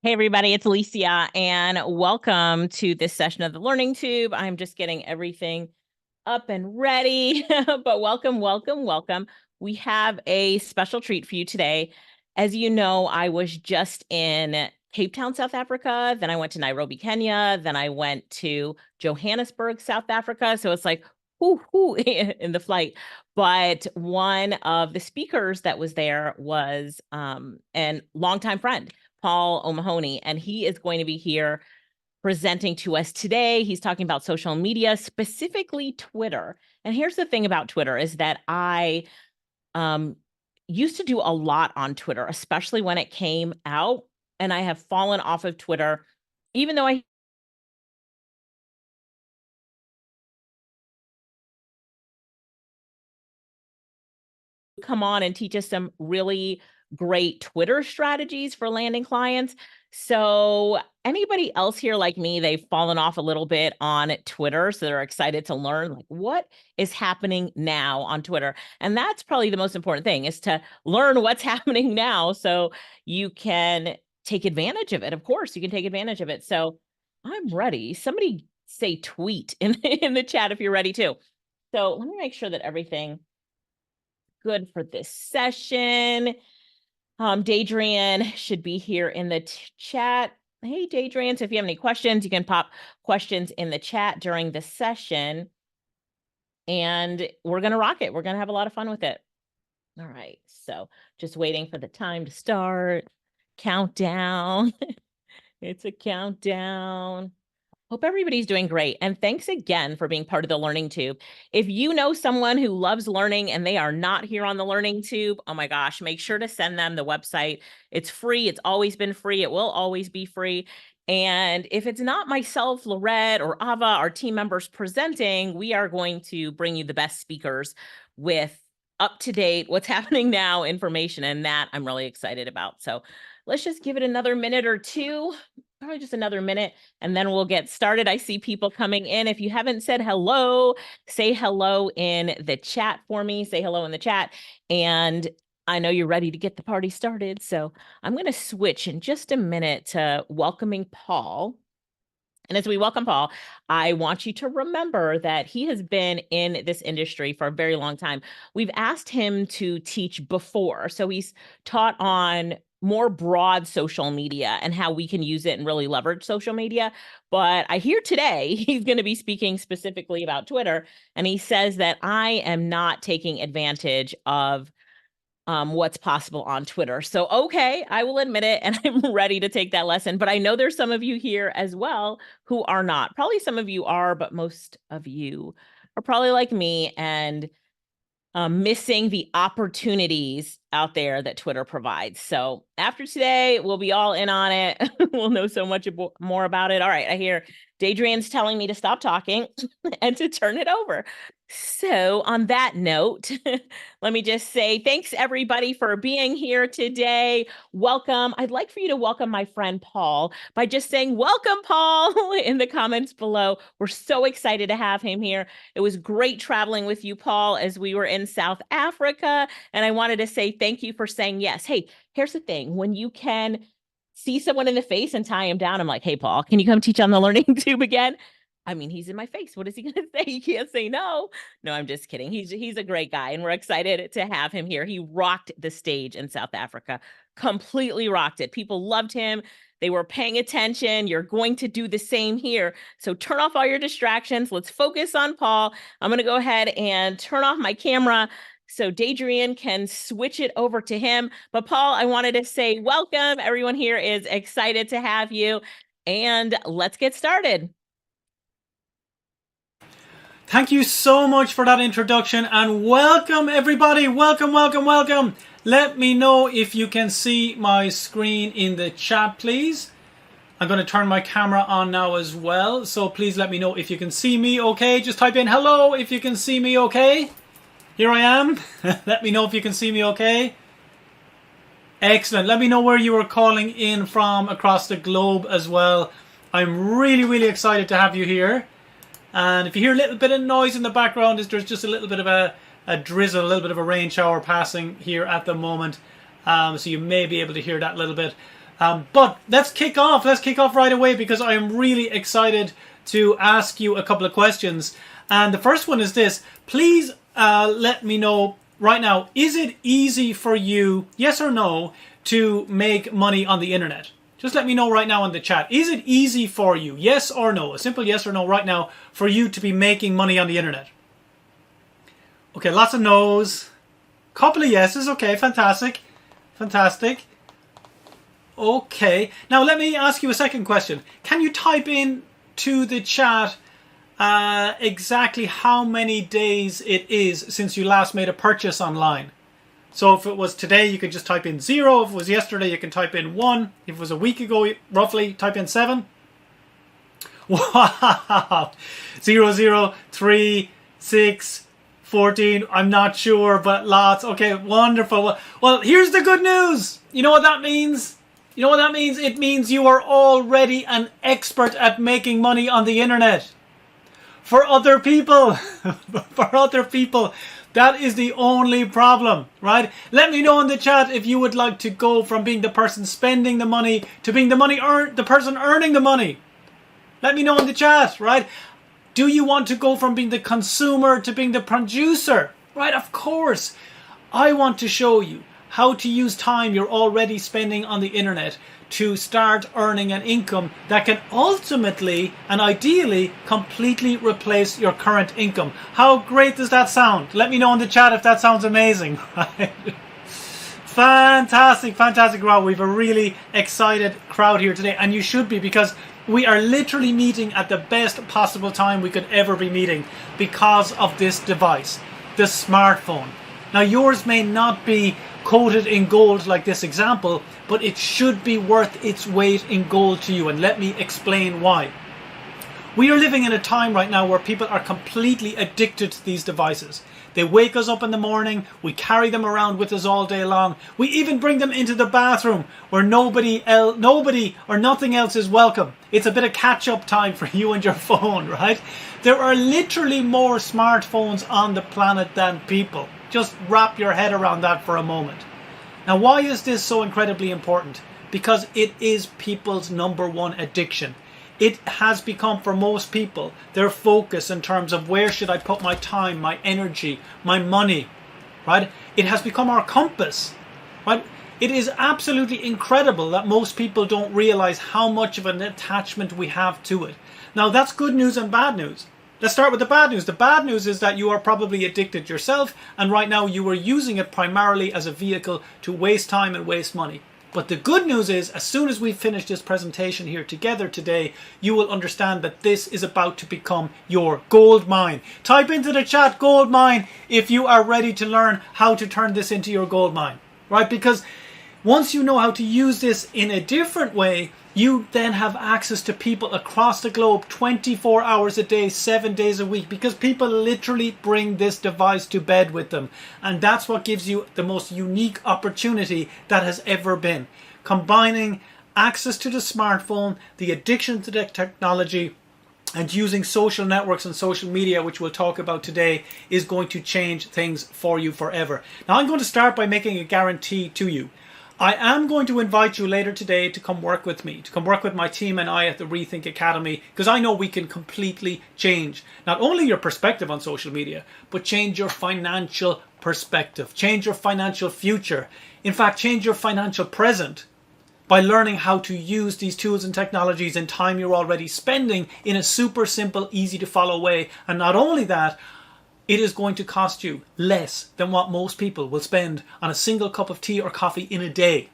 Hey everybody, it's Alicia, and welcome to this session of the Learning Tube. I'm just getting everything up and ready, but welcome. We have a special treat for you today. As you know, I was just in Cape Town, South Africa, then I went to Nairobi, Kenya, then I went to Johannesburg, South Africa. So it's like, whoo, in the flight. But one of the speakers that was there was a longtime friend, Paul O'Mahony, and he is going to be here presenting to us today. He's talking about social media, specifically Twitter. And here's the thing about Twitter is that I used to do a lot on Twitter, especially when it came out, and I have fallen off of Twitter, even though I come on and teach us some really great Twitter strategies for landing clients. So anybody else here like me, they've fallen off a little bit on Twitter. So they're excited to learn like what is happening now on Twitter. And that's probably the most important thing is to learn what's happening now so you can take advantage of it. Of course, you can take advantage of it. So I'm ready. Somebody say tweet in the chat if you're ready too. So let me make sure that everything good for this session. Dadrian should be here in the chat. Hey, Dadrian, so if you have any questions, you can pop questions in the chat during the session. And we're going to rock it. We're going to have a lot of fun with it. All right, so just waiting for the time to start. Countdown. It's a countdown. Hope everybody's doing great. And thanks again for being part of the Learning Tube. If you know someone who loves learning and they are not here on the Learning Tube, oh my gosh, make sure to send them the website. It's free. It's always been free. It will always be free. And if it's not myself, Lorette, or Ava, our team members presenting, we are going to bring you the best speakers with up-to-date, what's happening now information. And that I'm really excited about. So let's just give it another minute or two. Probably just another minute, and then we'll get started. I see people coming in. If you haven't said hello, say hello in the chat for me. Say hello in the chat. And I know you're ready to get the party started. So I'm going to switch in just a minute to welcoming Paul. And as we welcome Paul, I want you to remember that he has been in this industry for a very long time. We've asked him to teach before. So he's taught on more broad social media and how we can use it and really leverage social media. But I hear today he's going to be speaking specifically about Twitter. And he says that I am not taking advantage of what's possible on Twitter. So, okay, I will admit it, and I'm ready to take that lesson. But I know there's some of you here as well who are not. Probably some of you are, but most of you are probably like me and missing the opportunities out there that Twitter provides. So after today, we'll be all in on it. We'll know so much more about it. All right, I hear Dadrian's telling me to stop talking and to turn it over. So on that note, let me just say thanks everybody for being here today. Welcome. I'd like for you to welcome my friend Paul by just saying welcome, Paul, in the comments below. We're so excited to have him here. It was great traveling with you, Paul, as we were in South Africa. And I wanted to say thank you for saying yes. Hey, here's the thing. When you can see someone in the face and tie him down, I'm like, hey, Paul, can you come teach on the Learning Tube again? I mean, he's in my face. What is he going to say? He can't say no. No, I'm just kidding. He's a great guy, and we're excited to have him here. He rocked the stage in South Africa, completely rocked it. People loved him. They were paying attention. You're going to do the same here. So turn off all your distractions. Let's focus on Paul. I'm going to go ahead and turn off my camera so Dadrian can switch it over to him. But Paul, I wanted to say welcome. Everyone here is excited to have you. And let's get started. Thank you so much for that introduction, and welcome everybody. Welcome. Let me know if you can see my screen in the chat, please. I'm going to turn my camera on now as well, so please let me know if you can see me okay. Just type in hello if you can see me okay. Here I am. Let me know if you can see me okay. Excellent. Let me know where you are calling in from across the globe as well. I'm really excited to have you here. And if you hear a little bit of noise in the background, there's just a little bit of a drizzle, a little bit of a rain shower passing here at the moment. So you may be able to hear that a little bit. But let's kick off. Let's kick off right away because I am really excited to ask you a couple of questions. And the first one is this. Please let me know right now, is it easy for you, yes or no, to make money on the internet? Just let me know right now in the chat. Is it easy for you, yes or no? A simple yes or no right now for you to be making money on the internet. Okay, lots of no's. Couple of yeses. Okay, fantastic. Fantastic. Okay. Now let me ask you a second question. Can you type in to the chat exactly how many days it is since you last made a purchase online? So if it was today, you could just type in 0. If it was yesterday, you can type in 1. If it was a week ago, roughly, type in 7. Wow. 0, 0, 3, 6, 14. I'm not sure, but lots. Okay, wonderful. Well, here's the good news. You know what that means? You know what that means? It means you are already an expert at making money on the internet. For other people. For other people. That is the only problem, right? Let me know in the chat if you would like to go from being the person spending the money to being the person earning the money. Let me know in the chat, right? Do you want to go from being the consumer to being the producer? Right, of course. I want to show you how to use time you're already spending on the internet to start earning an income that can ultimately and ideally completely replace your current income. How great does that sound? Let me know in the chat if that sounds amazing. Right? Fantastic, fantastic. Wow, we have a really excited crowd here today, and you should be, because we are literally meeting at the best possible time we could ever be meeting because of this device, the smartphone. Now, yours may not be coated in gold like this example, but it should be worth its weight in gold to you, and let me explain why. We are living in a time right now where people are completely addicted to these devices. They wake us up in the morning, we carry them around with us all day long. We even bring them into the bathroom where nobody or nothing else is welcome. It's a bit of catch-up time for you and your phone, right? There are literally more smartphones on the planet than people. Just wrap your head around that for a moment. Now, why is this so incredibly important? Because it is people's number one addiction. It has become, for most people, their focus in terms of where should I put my time, my energy, my money, right? It has become our compass, right? It is absolutely incredible that most people don't realize how much of an attachment we have to it. Now, that's good news and bad news. Let's start with the bad news. The bad news is that you are probably addicted yourself, and right now you are using it primarily as a vehicle to waste time and waste money. But the good news is, as soon as we finish this presentation here together today, you will understand that this is about to become your gold mine. Type into the chat gold mine if you are ready to learn how to turn this into your gold mine, right? Because once you know how to use this in a different way, you then have access to people across the globe 24 hours a day, 7 days a week, because people literally bring this device to bed with them. And that's what gives you the most unique opportunity that has ever been. Combining access to the smartphone, the addiction to the technology, and using social networks and social media, which we'll talk about today, is going to change things for you forever. Now, I'm going to start by making a guarantee to you. I am going to invite you later today to come work with me, to come work with my team and I at the Rethink Academy, because I know we can completely change not only your perspective on social media, but change your financial perspective, change your financial future. In fact, change your financial present by learning how to use these tools and technologies in time you're already spending in a super simple, easy to follow way. And not only that, it is going to cost you less than what most people will spend on a single cup of tea or coffee in a day.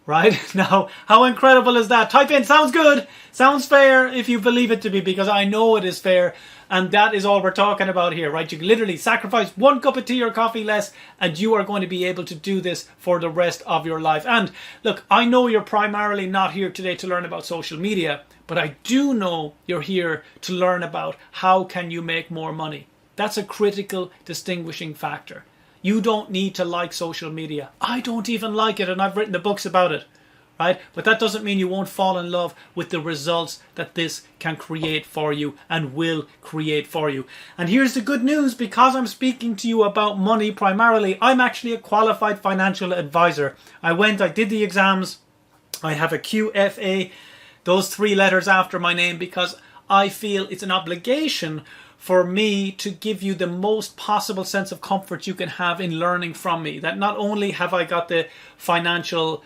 Right? Now, how incredible is that? Type in, sounds good, sounds fair, if you believe it to be, because I know it is fair. And that is all we're talking about here, right? You can literally sacrifice 1 cup of tea or coffee less, and you are going to be able to do this for the rest of your life. And look, I know you're primarily not here today to learn about social media, but I do know you're here to learn about how can you make more money. That's a critical distinguishing factor. You don't need to like social media. I don't even like it, and I've written the books about it, right? But that doesn't mean you won't fall in love with the results that this can create for you and will create for you. And here's the good news, because I'm speaking to you about money primarily, I'm actually a qualified financial advisor. I did the exams, I have a QFA, those 3 letters after my name, because I feel it's an obligation for me to give you the most possible sense of comfort you can have in learning from me. That not only have I got the financial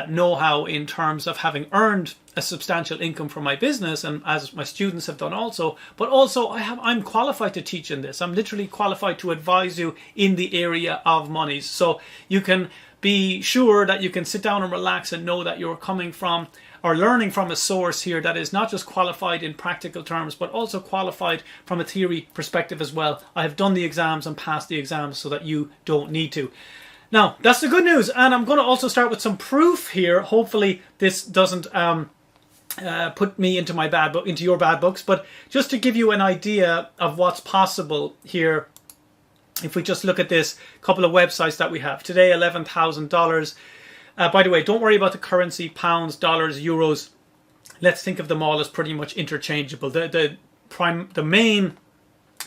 know-how in terms of having earned a substantial income from my business, and as my students have done also, but also I'm qualified to teach in this. I'm literally qualified to advise you in the area of monies. So you can be sure that you can sit down and relax and know that you're coming from or learning from a source here that is not just qualified in practical terms, but also qualified from a theory perspective as well. I have done the exams and passed the exams so that you don't need to. Now, that's the good news. And I'm going to also start with some proof here. Hopefully this doesn't put me into my bad book, into your bad books, but just to give you an idea of what's possible here. If we just look at this couple of websites that we have today, $11,000. By the way, don't worry about the currency, pounds, dollars, euros. Let's think of them all as pretty much interchangeable. The main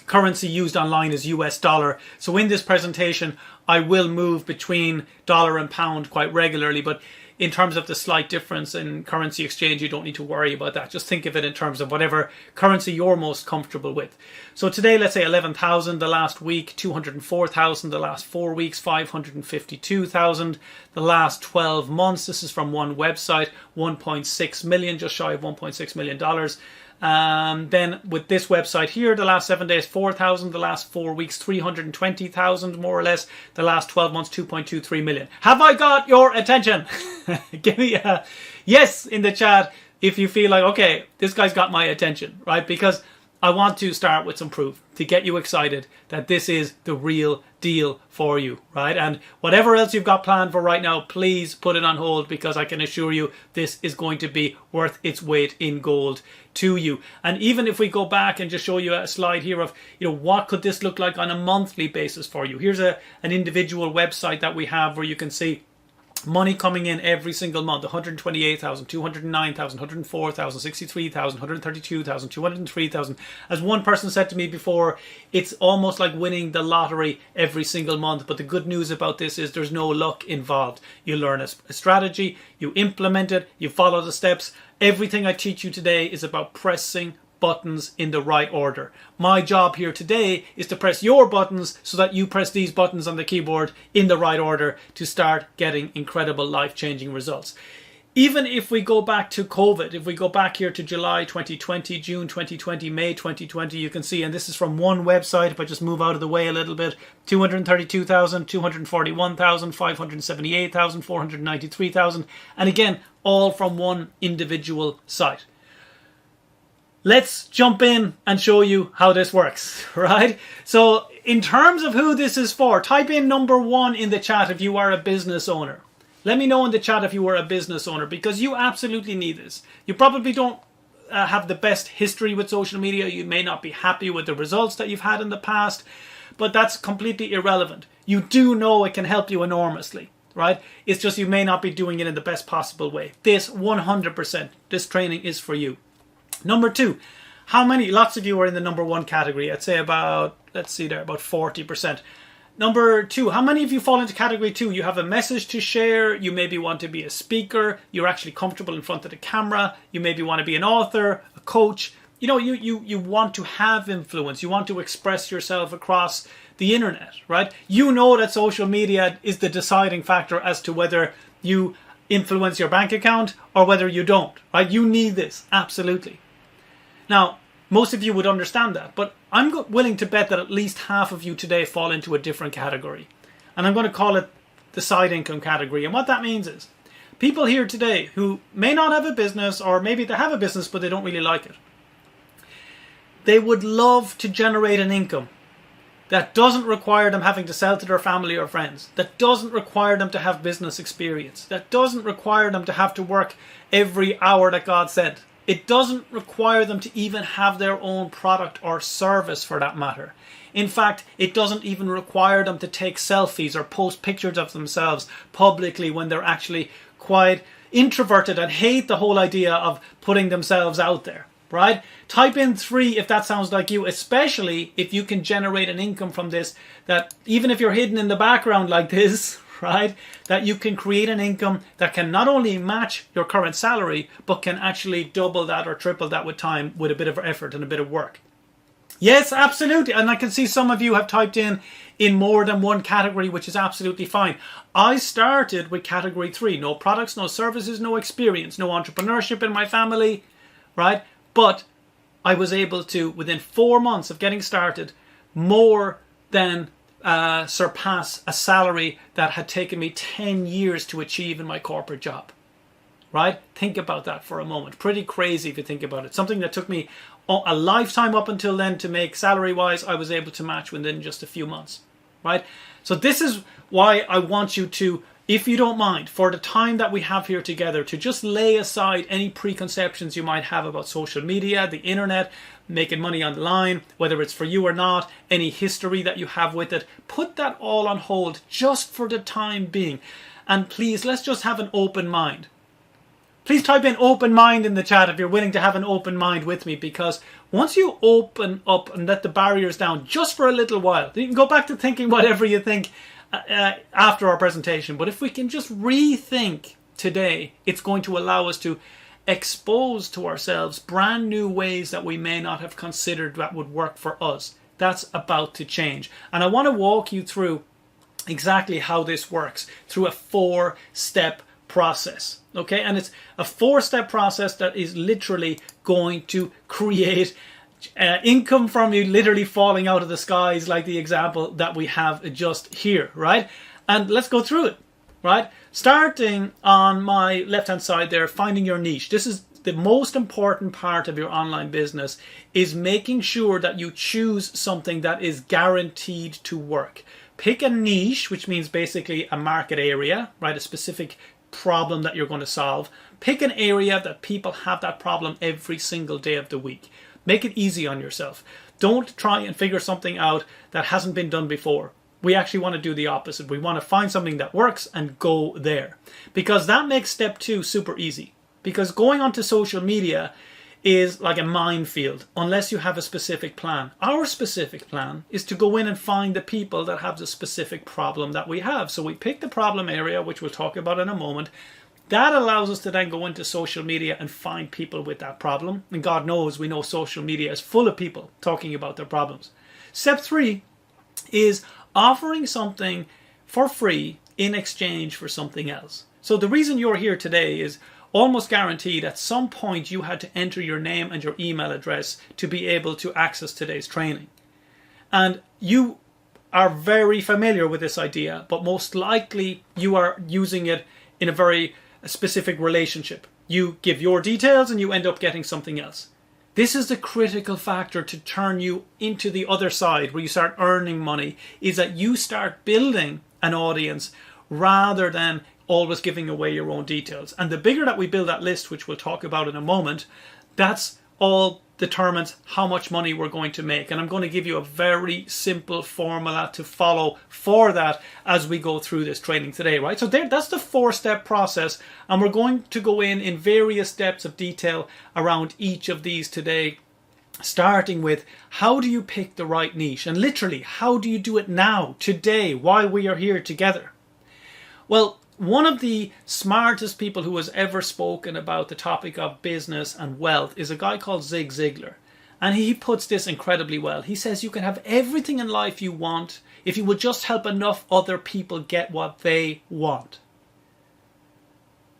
currency used online is US dollar. So in this presentation, I will move between dollar and pound quite regularly, but in terms of the slight difference in currency exchange, you don't need to worry about that. Just think of it in terms of whatever currency you're most comfortable with. So today, let's say 11,000, the last week, 204,000, the last 4 weeks, 552,000, the last 12 months, this is from one website, 1.6 million, just shy of $1.6 million. Then with this website here, the last 7 days, 4,000, the last 4 weeks, 320,000 more or less, the last 12 months, 2.23 million. Have I got your attention? Give me a yes in the chat if you feel like, okay, this guy's got my attention, right? Because I want to start with some proof to get you excited that this is the real deal for you, right? And whatever else you've got planned for right now, please put it on hold, because I can assure you this is going to be worth its weight in gold to you. And even if we go back and just show you a slide here of, what could this look like on a monthly basis for you? Here's an individual website that we have where you can see money coming in every single month: 128,000, 209,000, 104,000, 63,000, 132,000, 203,000. As one person said to me before, it's almost like winning the lottery every single month. But the good news about this is there's no luck involved. You learn a strategy, you implement it, you follow the steps. Everything I teach you today is about pressing buttons in the right order. My job here today is to press your buttons so that you press these buttons on the keyboard in the right order to start getting incredible life-changing results. Even if we go back to COVID, if we go back here to July 2020, June 2020, May 2020, you can see, and this is from one website, if I just move out of the way a little bit, 232,000, 241,000, 578,000, 493,000, and again, all from one individual site. Let's jump in and show you how this works, right? So in terms of who this is for, type in number 1 in the chat if you are a business owner. Let me know in the chat if you are a business owner, because you absolutely need this. You probably don't have the best history with social media. You may not be happy with the results that you've had in the past, but that's completely irrelevant. You do know it can help you enormously, right? It's just you may not be doing it in the best possible way. This 100%, this training is for you. Number 2, lots of you are in the number 1 category. I'd say about 40%. Number 2, how many of you fall into category 2? You have a message to share. You maybe want to be a speaker. You're actually comfortable in front of the camera. You maybe want to be an author, a coach. You want to have influence. You want to express yourself across the internet, right? You know that social media is the deciding factor as to whether you influence your bank account or whether you don't, right? You need this, absolutely. Now, most of you would understand that, but I'm willing to bet that at least half of you today fall into a different category. And I'm going to call it the side income category. And what that means is people here today who may not have a business, or maybe they have a business but they don't really like it. They would love to generate an income that doesn't require them having to sell to their family or friends, that doesn't require them to have business experience, that doesn't require them to have to work every hour that God sent. It doesn't require them to even have their own product or service, for that matter. In fact, it doesn't even require them to take selfies or post pictures of themselves publicly when they're actually quite introverted and hate the whole idea of putting themselves out there, right? Type in 3 if that sounds like you, especially if you can generate an income from this, that even if you're hidden in the background like this, right? That you can create an income that can not only match your current salary, but can actually double that or triple that with time, with a bit of effort and a bit of work. Yes, absolutely. And I can see some of you have typed in more than one category, which is absolutely fine. I started with category 3, no products, no services, no experience, no entrepreneurship in my family, right? But I was able to, within 4 months of getting started, more than surpass a salary that had taken me 10 years to achieve in my corporate job. Right? Think about that for a moment. Pretty crazy if you think about it. Something that took me a lifetime up until then to make salary-wise, I was able to match within just a few months. Right? So this is why I want you to, if you don't mind, for the time that we have here together, to just lay aside any preconceptions you might have about social media, the internet, making money online, whether it's for you or not, any history that you have with it. Put that all on hold just for the time being. And please, let's just have an open mind. Please type in open mind in the chat if you're willing to have an open mind with me, because once you open up and let the barriers down just for a little while, you can go back to thinking whatever you think after our presentation. But if we can just rethink today, it's going to allow us to expose to ourselves brand new ways that we may not have considered that would work for us. That's about to change. And I want to walk you through exactly how this works through a 4-step process. Okay, and it's a 4-step process that is literally going to create income from you literally falling out of the skies, like the example that we have just here, right? And let's go through it, right? Starting on my left-hand side there, finding your niche. This is the most important part of your online business, is making sure that you choose something that is guaranteed to work. Pick a niche, which means basically a market area, right? A specific problem that you're going to solve. Pick an area that people have that problem every single day of the week. Make it easy on yourself. Don't try and figure something out that hasn't been done before. We actually want to do the opposite. We want to find something that works and go there, because that makes step 2 super easy. Because going onto social media is like a minefield unless you have a specific plan. Our specific plan is to go in and find the people that have the specific problem that we have. So we pick the problem area, which we'll talk about in a moment. That allows us to then go into social media and find people with that problem. And God knows, we know social media is full of people talking about their problems. Step 3 is offering something for free in exchange for something else. So the reason you're here today is almost guaranteed at some point you had to enter your name and your email address to be able to access today's training. And you are very familiar with this idea, but most likely you are using it in a very specific relationship. You give your details and you end up getting something else. This is the critical factor to turn you into the other side where you start earning money, is that you start building an audience rather than always giving away your own details. And the bigger that we build that list, which we'll talk about in a moment, that's all determines how much money we're going to make. And I'm going to give you a very simple formula to follow for that as we go through this training today, right? So that's the 4-step process, and we're going to go in various depths of detail around each of these today, starting with how do you pick the right niche, and literally how do you do it now, today, while we are here together. Well, one of the smartest people who has ever spoken about the topic of business and wealth is a guy called Zig Ziglar. And he puts this incredibly well. He says you can have everything in life you want if you would just help enough other people get what they want.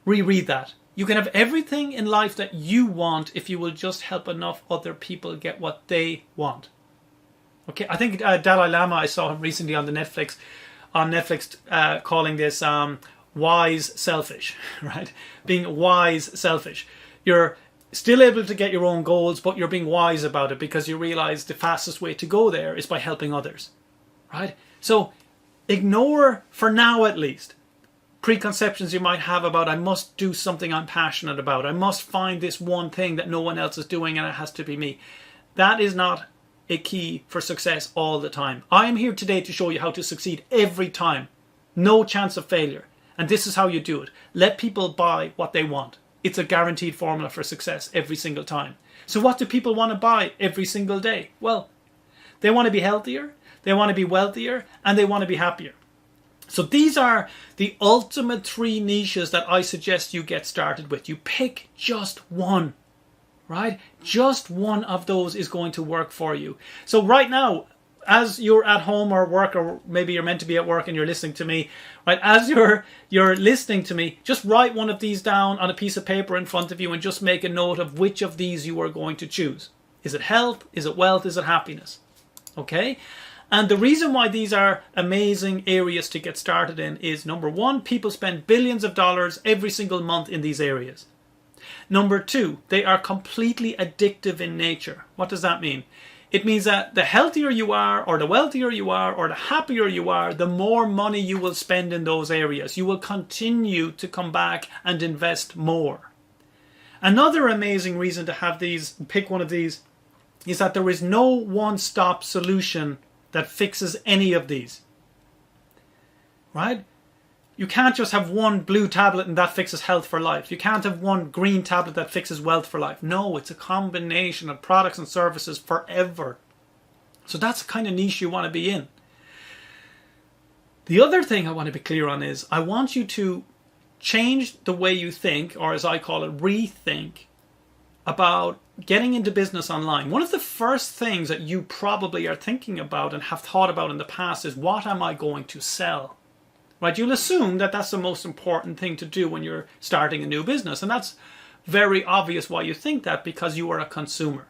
Reread that. You can have everything in life that you want if you will just help enough other people get what they want. Okay, I think Dalai Lama, I saw him recently on Netflix, calling this wise selfish, right? Being wise selfish. You're still able to get your own goals, but you're being wise about it because you realize the fastest way to go there is by helping others, right? So ignore, for now at least, preconceptions you might have about I must do something I'm passionate about. I must find this one thing that no one else is doing and it has to be me. That is not a key for success all the time. I am here today to show you how to succeed every time. No chance of failure. And this is how you do it. Let people buy what they want. It's a guaranteed formula for success every single time. So what do people want to buy every single day? Well, they want to be healthier, they want to be wealthier, and they want to be happier. So these are the ultimate 3 niches that I suggest you get started with. You pick just one, right? Just one of those is going to work for you. So right now, as you're at home or work, or maybe you're meant to be at work and you're listening to me, right? As you're listening to me, just write one of these down on a piece of paper in front of you and just make a note of which of these you are going to choose. Is it health? Is it wealth? Is it happiness? Okay? And the reason why these are amazing areas to get started in is, number one, people spend billions of dollars every single month in these areas. Number two, they are completely addictive in nature. What does that mean? It means that the healthier you are, or the wealthier you are, or the happier you are, the more money you will spend in those areas. You will continue to come back and invest more. Another amazing reason to have these, pick one of these, is that there is no one-stop solution that fixes any of these. Right? You can't just have one blue tablet and that fixes health for life. You can't have one green tablet that fixes wealth for life. No, it's a combination of products and services forever. So that's the kind of niche you want to be in. The other thing I want to be clear on is I want you to change the way you think, or as I call it, rethink about getting into business online. One of the first things that you probably are thinking about and have thought about in the past is, what am I going to sell? Right? You'll assume that that's the most important thing to do when you're starting a new business. And that's very obvious why you think that, because you are a consumer.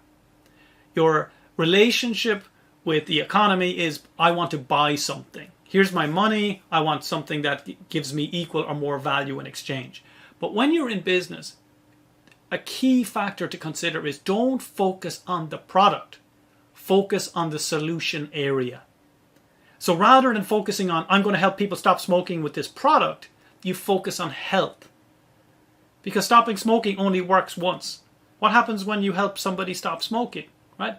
Your relationship with the economy is, I want to buy something. Here's my money. I want something that gives me equal or more value in exchange. But when you're in business, a key factor to consider is, don't focus on the product. Focus on the solution area. So rather than focusing on, I'm going to help people stop smoking with this product, you focus on health. Because stopping smoking only works once. What happens when you help somebody stop smoking, right?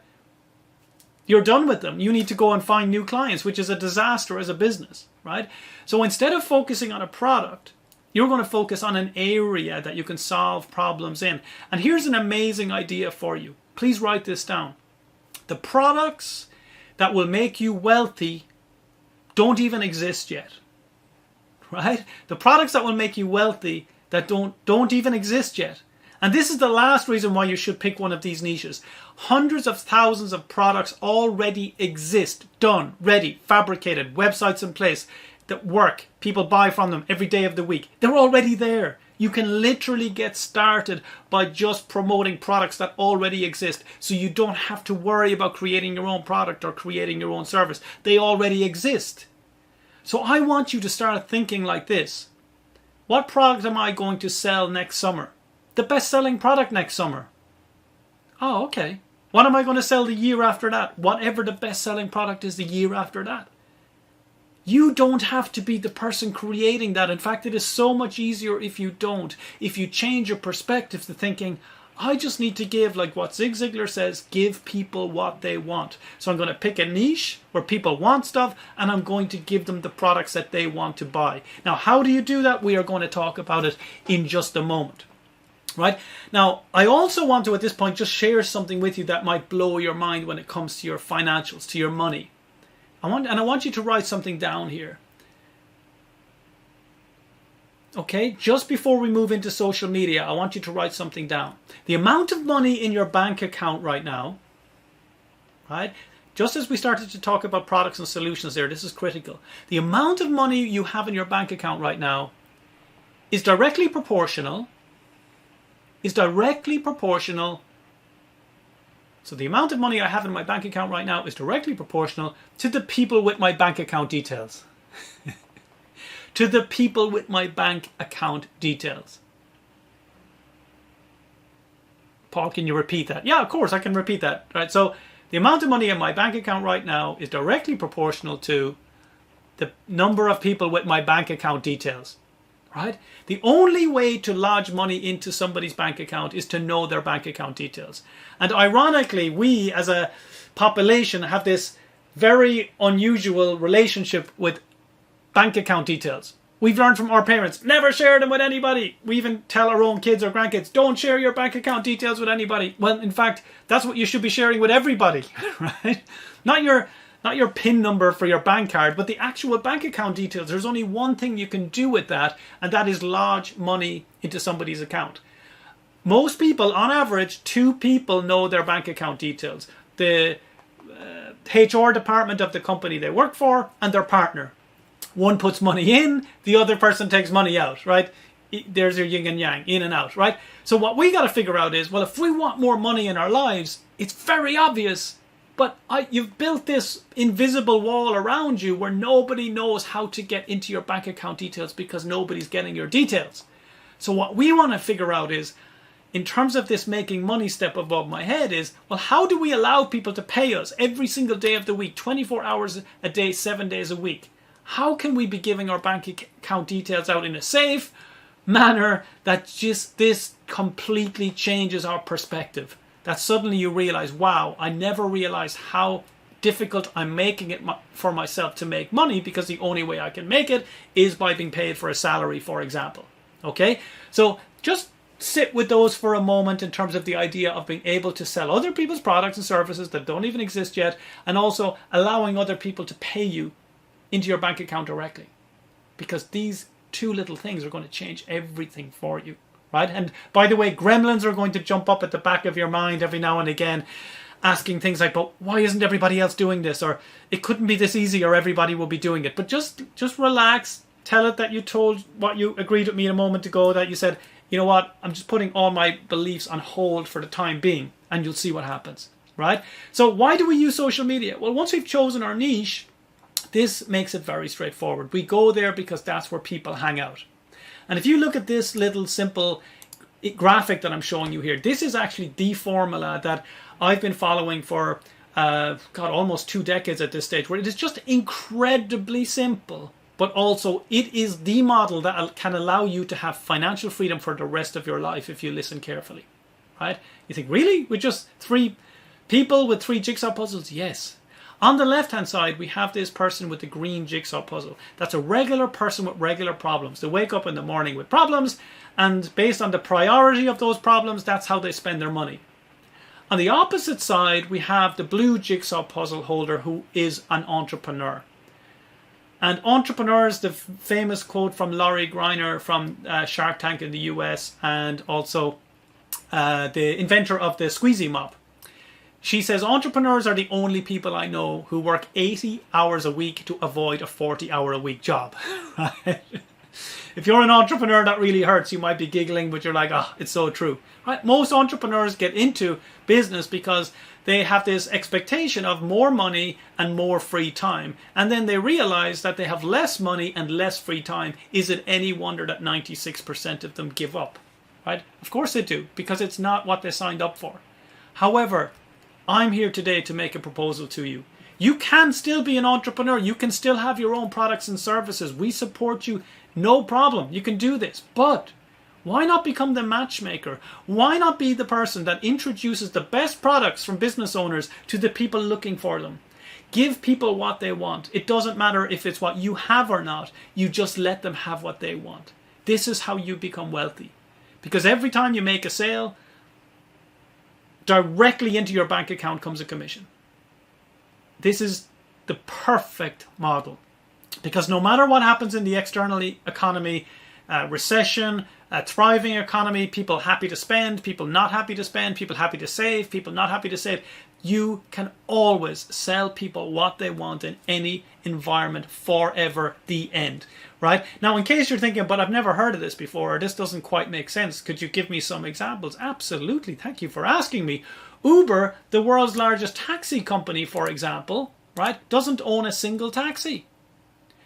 You're done with them. You need to go and find new clients, which is a disaster as a business, right? So instead of focusing on a product, you're going to focus on an area that you can solve problems in. And here's an amazing idea for you. Please write this down. The products that will make you wealthy don't even exist yet, right? The products that will make you wealthy that don't even exist yet. And this is the last reason why you should pick one of these niches. Hundreds of thousands of products already exist, done, ready, fabricated, websites in place that work. People buy from them every day of the week. They're already there. You can literally get started by just promoting products that already exist. So you don't have to worry about creating your own product or creating your own service. They already exist. So I want you to start thinking like this. What product am I going to sell next summer? The best-selling product next summer. Oh, okay. What am I going to sell the year after that? Whatever the best-selling product is the year after that. You don't have to be the person creating that. In fact, it is so much easier if you don't. If you change your perspective to thinking, I just need to give, like what Zig Ziglar says, give people what they want. So I'm going to pick a niche where people want stuff, and I'm going to give them the products that they want to buy. Now, how do you do that? We are going to talk about it in just a moment. Right? Now, I also want to, at this point, just share something with you that might blow your mind when it comes to your financials, to your money. I want you to write something down here. Okay, just before we move into social media, I want you to write something down. The amount of money in your bank account right now, right? Just as we started to talk about products and solutions there, this is critical. The amount of money you have in your bank account right now is directly proportional. So the amount of money I have in my bank account right now is directly proportional to the people with my bank account details. To the people with my bank account details. Paul, can you repeat that? Yeah, of course, I can repeat that. Right. So the amount of money in my bank account right now is directly proportional to the number of people with my bank account details. Right? The only way to lodge money into somebody's bank account is to know their bank account details. And ironically, we as a population have this very unusual relationship with bank account details. We've learned from our parents, never share them with anybody. We even tell our own kids or grandkids, don't share your bank account details with anybody. Well, in fact, that's what you should be sharing with everybody, right? Not not your PIN number for your bank card, but the actual bank account details. There's only one thing you can do with that, and that is lodge money into somebody's account. Most people, on average, 2 people know their bank account details. The HR department of the company they work for and their partner. One puts money in, the other person takes money out, right? There's your yin and yang, in and out, right? So what we got to figure out is, well, if we want more money in our lives, it's very obvious, but you've built this invisible wall around you where nobody knows how to get into your bank account details because nobody's getting your details. So what we want to figure out is, in terms of this making money step above my head is, well, how do we allow people to pay us every single day of the week, 24 hours a day, 7 days a week? How can we be giving our bank account details out in a safe manner that just this completely changes our perspective? That suddenly you realize, wow, I never realized how difficult I'm making it for myself to make money, because the only way I can make it is by being paid for a salary, for example. Okay, so just sit with those for a moment in terms of the idea of being able to sell other people's products and services that don't even exist yet, and also allowing other people to pay you into your bank account directly, because these 2 little things are going to change everything for you, right? And by the way, gremlins are going to jump up at the back of your mind every now and again, asking things like, but why isn't everybody else doing this? Or it couldn't be this easy, or everybody will be doing it. But just relax. Tell it that you told what you agreed with me a moment ago, that you said, you know what, I'm just putting all my beliefs on hold for the time being, and you'll see what happens, right? So why do we use social media? Well, once we've chosen our niche, this makes it very straightforward. We go there because that's where people hang out. And if you look at this little simple graphic that I'm showing you here, this is actually the formula that I've been following for, almost 2 decades at this stage, where it is just incredibly simple. But also, it is the model that can allow you to have financial freedom for the rest of your life if you listen carefully, right? You think, really? With just 3 people with 3 jigsaw puzzles? Yes. On the left-hand side, we have this person with the green jigsaw puzzle. That's a regular person with regular problems. They wake up in the morning with problems, and based on the priority of those problems, that's how they spend their money. On the opposite side, we have the blue jigsaw puzzle holder, who is an entrepreneur. And entrepreneur is the famous quote from Laurie Greiner from Shark Tank in the US, and also the inventor of the squeezy mop. She says, entrepreneurs are the only people I know who work 80 hours a week to avoid a 40-hour-a-week job. Right? If you're an entrepreneur, that really hurts. You might be giggling, but you're like, oh, it's so true. Right? Most entrepreneurs get into business because they have this expectation of more money and more free time. And then they realize that they have less money and less free time. Is it any wonder that 96% of them give up? Right? Of course they do, because it's not what they signed up for. However, I'm here today to make a proposal to you. You can still be an entrepreneur. You can still have your own products and services. We support you. No problem. You can do this. But why not become the matchmaker? Why not be the person that introduces the best products from business owners to the people looking for them? Give people what they want. It doesn't matter if it's what you have or not. You just let them have what they want. This is how you become wealthy. Because every time you make a sale, directly into your bank account comes a commission. This is the perfect model. Because no matter what happens in the external economy, recession, a thriving economy, people happy to spend, people not happy to spend, people happy to save, people not happy to save, you can always sell people what they want in any environment forever, the end. Right? Now, in case you're thinking, but I've never heard of this before, or this doesn't quite make sense, could you give me some examples? Absolutely. Thank you for asking me. Uber, the world's largest taxi company, for example, right, doesn't own a single taxi.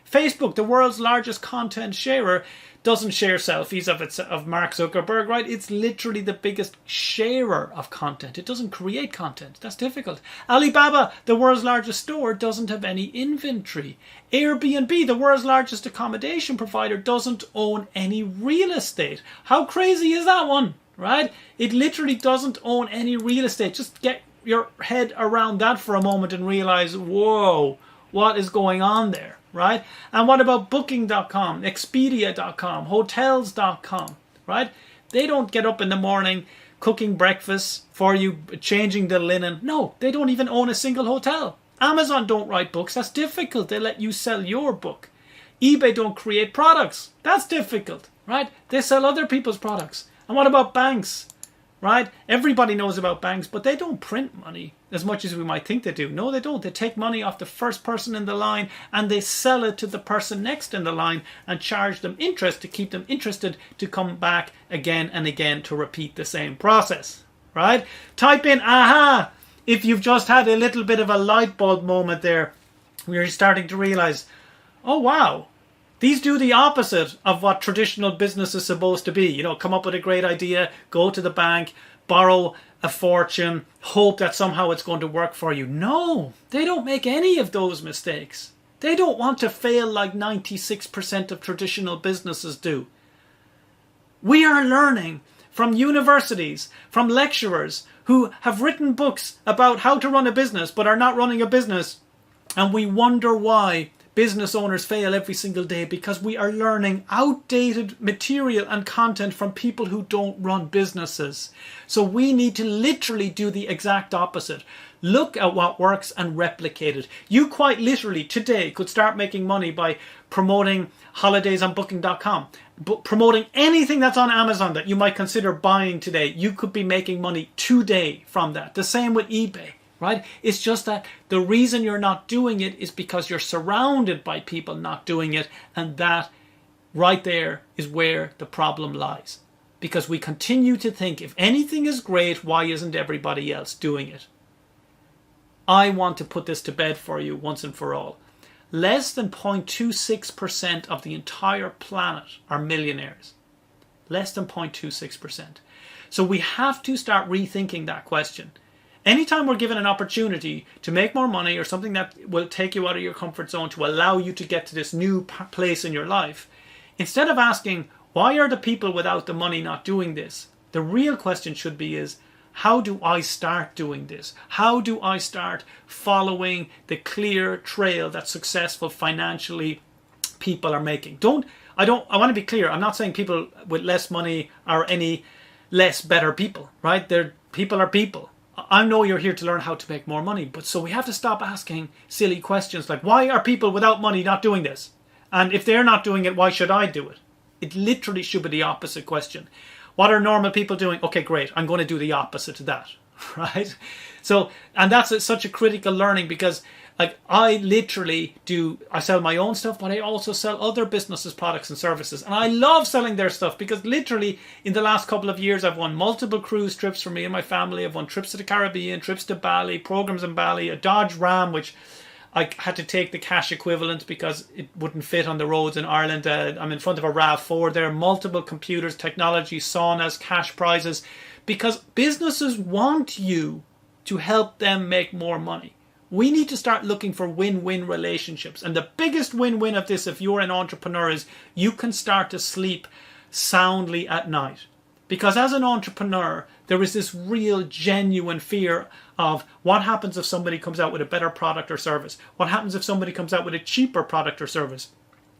Facebook, the world's largest content sharer, doesn't share selfies of Mark Zuckerberg, right? It's literally the biggest sharer of content. It doesn't create content. That's difficult. Alibaba, the world's largest store, doesn't have any inventory. Airbnb, the world's largest accommodation provider, doesn't own any real estate. How crazy is that one, right? It literally doesn't own any real estate. Just get your head around that for a moment and realize, whoa, what is going on there? Right? And what about Booking.com, Expedia.com, Hotels.com, right? They don't get up in the morning cooking breakfast for you, changing the linen. No, they don't even own a single hotel. Amazon don't write books. That's difficult. They let you sell your book. eBay don't create products. That's difficult, right? They sell other people's products. And what about banks, right? Everybody knows about banks, but they don't print money as much as we might think they do. No, they don't. They take money off the first person in the line and they sell it to the person next in the line and charge them interest to keep them interested to come back again and again to repeat the same process, right? Type in aha if you've just had a little bit of a light bulb moment there. We're starting to realize, oh wow, these do the opposite of what traditional business is supposed to be. You know, come up with a great idea, go to the bank, borrow a fortune, hope that somehow it's going to work for you. No, they don't make any of those mistakes. They don't want to fail like 96% of traditional businesses do. We are learning from universities, from lecturers who have written books about how to run a business but are not running a business. And we wonder why business owners fail every single day, because we are learning outdated material and content from people who don't run businesses. So we need to literally do the exact opposite. Look at what works and replicate it. You quite literally today could start making money by promoting holidays on booking.com, promoting anything that's on Amazon that you might consider buying today. You could be making money today from that. The same with eBay. Right? It's just that the reason you're not doing it is because you're surrounded by people not doing it, and that right there is where the problem lies. Because we continue to think if anything is great, why isn't everybody else doing it? I want to put this to bed for you once and for all. Less than 0.26% of the entire planet are millionaires. Less than 0.26%. So we have to start rethinking that question. Anytime we're given an opportunity to make more money or something that will take you out of your comfort zone to allow you to get to this new place in your life, instead of asking, why are the people without the money not doing this? The real question should be is, how do I start doing this? How do I start following the clear trail that successful financially people are making? I want to be clear. I'm not saying people with less money are any less better people, right? People are people. I know you're here to learn how to make more money, but so we have to stop asking silly questions like, why are people without money not doing this? And if they're not doing it, why should I do it? It literally should be the opposite question. What are normal people doing? Okay, great. I'm going to do the opposite of that, right? So, and that's such a critical learning, because like I sell my own stuff, but I also sell other businesses' products and services. And I love selling their stuff because literally in the last couple of years, I've won multiple cruise trips for me and my family. I've won trips to the Caribbean, trips to Bali, programs in Bali, a Dodge Ram, which I had to take the cash equivalent because it wouldn't fit on the roads in Ireland. I'm in front of a RAV4 there, multiple computers, technology, saunas, cash prizes, because businesses want you to help them make more money. We need to start looking for win-win relationships. And the biggest win-win of this, if you're an entrepreneur, is you can start to sleep soundly at night. Because as an entrepreneur, there is this real, genuine fear of what happens if somebody comes out with a better product or service? What happens if somebody comes out with a cheaper product or service?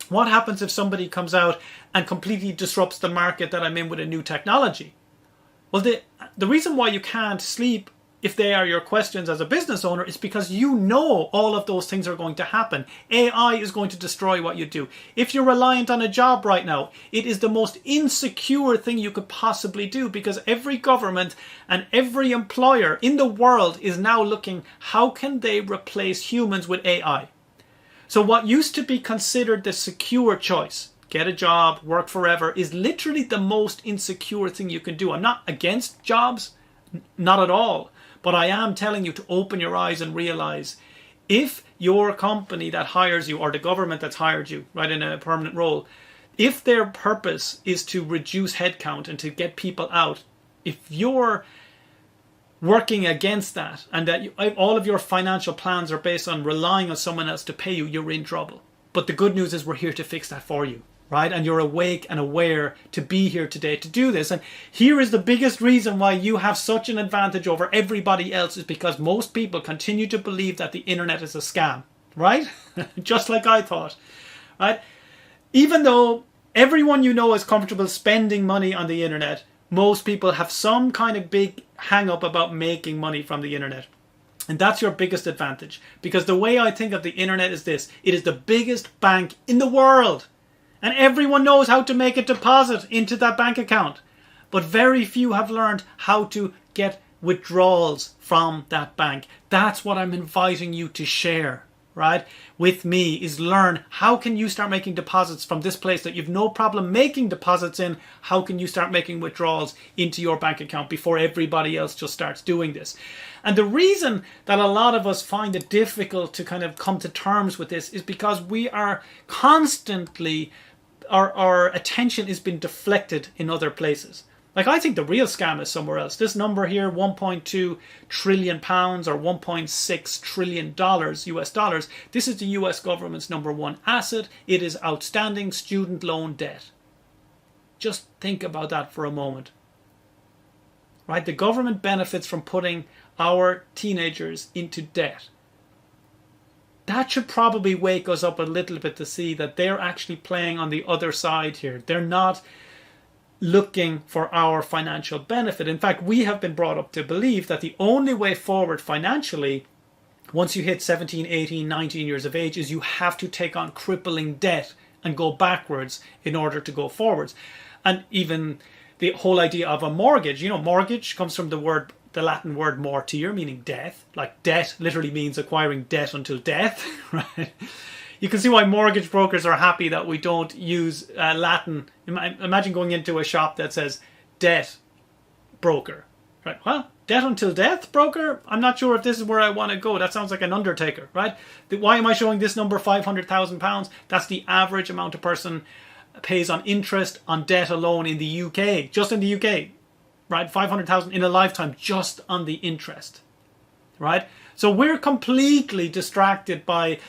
What happens if somebody comes out and completely disrupts the market that I'm in with a new technology? Well, the reason why you can't sleep, if they are your questions as a business owner, is because you know all of those things are going to happen. AI is going to destroy what you do. If you're reliant on a job right now, it is the most insecure thing you could possibly do, because every government and every employer in the world is now looking, how can they replace humans with AI? So what used to be considered the secure choice, get a job, work forever, is literally the most insecure thing you can do. I'm not against jobs, not at all. But I am telling you to open your eyes and realize, if your company that hires you or the government that's hired you, right, in a permanent role, if their purpose is to reduce headcount and to get people out, if you're working against that and that all of your financial plans are based on relying on someone else to pay you, you're in trouble. But the good news is we're here to fix that for you. Right? And you're awake and aware to be here today to do this. And here is the biggest reason why you have such an advantage over everybody else, is because most people continue to believe that the internet is a scam, right? Just like I thought, right? Even though everyone you know is comfortable spending money on the internet, most people have some kind of big hang up about making money from the internet. And that's your biggest advantage. Because the way I think of the internet is this: it is the biggest bank in the world. And everyone knows how to make a deposit into that bank account. But very few have learned how to get withdrawals from that bank. That's what I'm inviting you to share, right, with me, is learn how can you start making deposits from this place that you've no problem making deposits in. How can you start making withdrawals into your bank account before everybody else just starts doing this? And the reason that a lot of us find it difficult to kind of come to terms with this is because we are constantly, our attention has been deflected in other places. Like, I think the real scam is somewhere else. This number here, 1.2 trillion pounds or $1.6 trillion US dollars, this is the US government's number one asset. It is outstanding student loan debt. Just think about that for a moment. Right? The government benefits from putting our teenagers into debt. That should probably wake us up a little bit to see that they're actually playing on the other side here. They're not looking for our financial benefit. In fact, we have been brought up to believe that the only way forward financially, once you hit 17, 18, 19 years of age, is you have to take on crippling debt and go backwards in order to go forwards. And even the whole idea of a mortgage, mortgage comes from the Latin word mortier, meaning death. Like, debt literally means acquiring debt until death, right? You can see why mortgage brokers are happy that we don't use Latin. Imagine going into a shop that says debt broker, right? Well, debt until death broker? I'm not sure if this is where I want to go. That sounds like an undertaker, right? Why am I showing this number, £500,000? That's the average amount a person pays on interest on debt alone in the UK, just in the UK, right? 500,000 in a lifetime just on the interest, right? So we're completely distracted by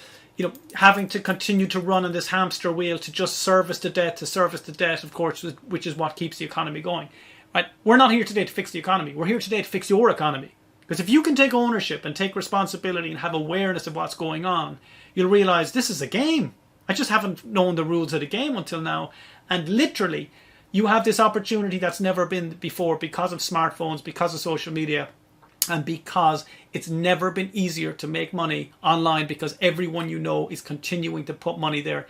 having to continue to run on this hamster wheel to just service the debt, of course, which is what keeps the economy going. Right? We're not here today to fix the economy. We're here today to fix your economy. Because if you can take ownership and take responsibility and have awareness of what's going on, you'll realize this is a game. I just haven't known the rules of the game until now. And literally, you have this opportunity that's never been before because of smartphones, because of social media, and because it's never been easier to make money online, because everyone is continuing to put money there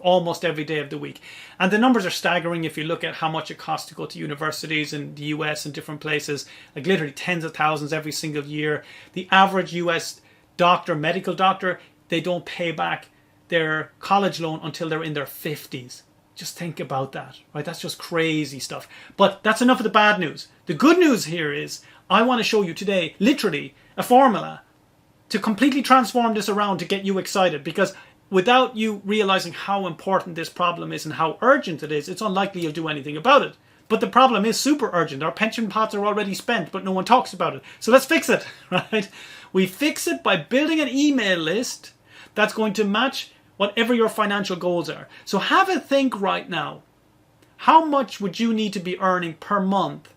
almost every day of the week. And the numbers are staggering if you look at how much it costs to go to universities in the US and different places, like literally tens of thousands every single year. The average US medical doctor, they don't pay back their college loan until they're in their 50s. Just think about that, right? That's just crazy stuff. But that's enough of the bad news. The good news here is I want to show you today, literally, a formula to completely transform this around to get you excited. Because without you realizing how important this problem is and how urgent it is, it's unlikely you'll do anything about it. But the problem is super urgent. Our pension pots are already spent, but no one talks about it. So let's fix it, right? We fix it by building an email list that's going to match whatever your financial goals are. So have a think right now. How much would you need to be earning per month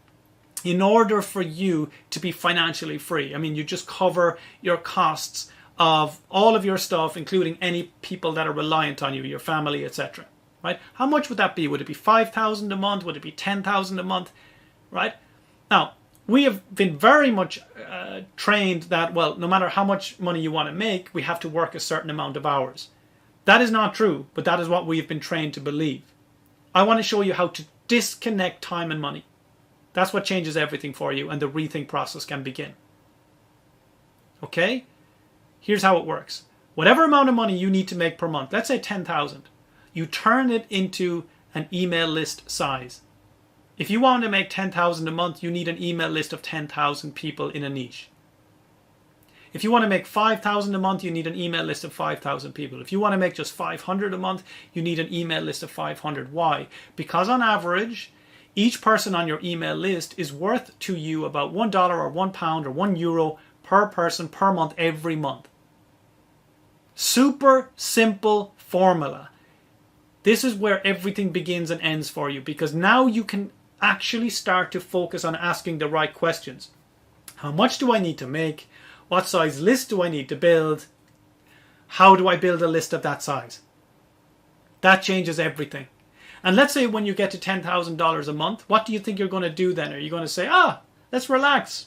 in order for you to be financially free? I mean, you just cover your costs of all of your stuff, including any people that are reliant on you, your family, etc. Right? How much would that be? Would it be 5,000 a month? Would it be 10,000 a month? Right? Now, we have been very much trained that, well, no matter how much money you want to make, we have to work a certain amount of hours. That is not true, but that is what we have been trained to believe. I want to show you how to disconnect time and money. That's what changes everything for you, and the rethink process can begin. Okay? Here's how it works. Whatever amount of money you need to make per month, let's say 10,000, you turn it into an email list size. If you want to make 10,000 a month, you need an email list of 10,000 people in a niche. If you want to make 5,000 a month, you need an email list of 5,000 people. If you want to make just 500 a month, you need an email list of 500. Why? Because on average, each person on your email list is worth to you about $1 or £1 or €1 per person per month every month. Super simple formula. This is where everything begins and ends for you, because now you can actually start to focus on asking the right questions. How much do I need to make? What size list do I need to build? How do I build a list of that size? That changes everything. And let's say when you get to $10,000 a month, what do you think you're going to do then? Are you going to say, let's relax.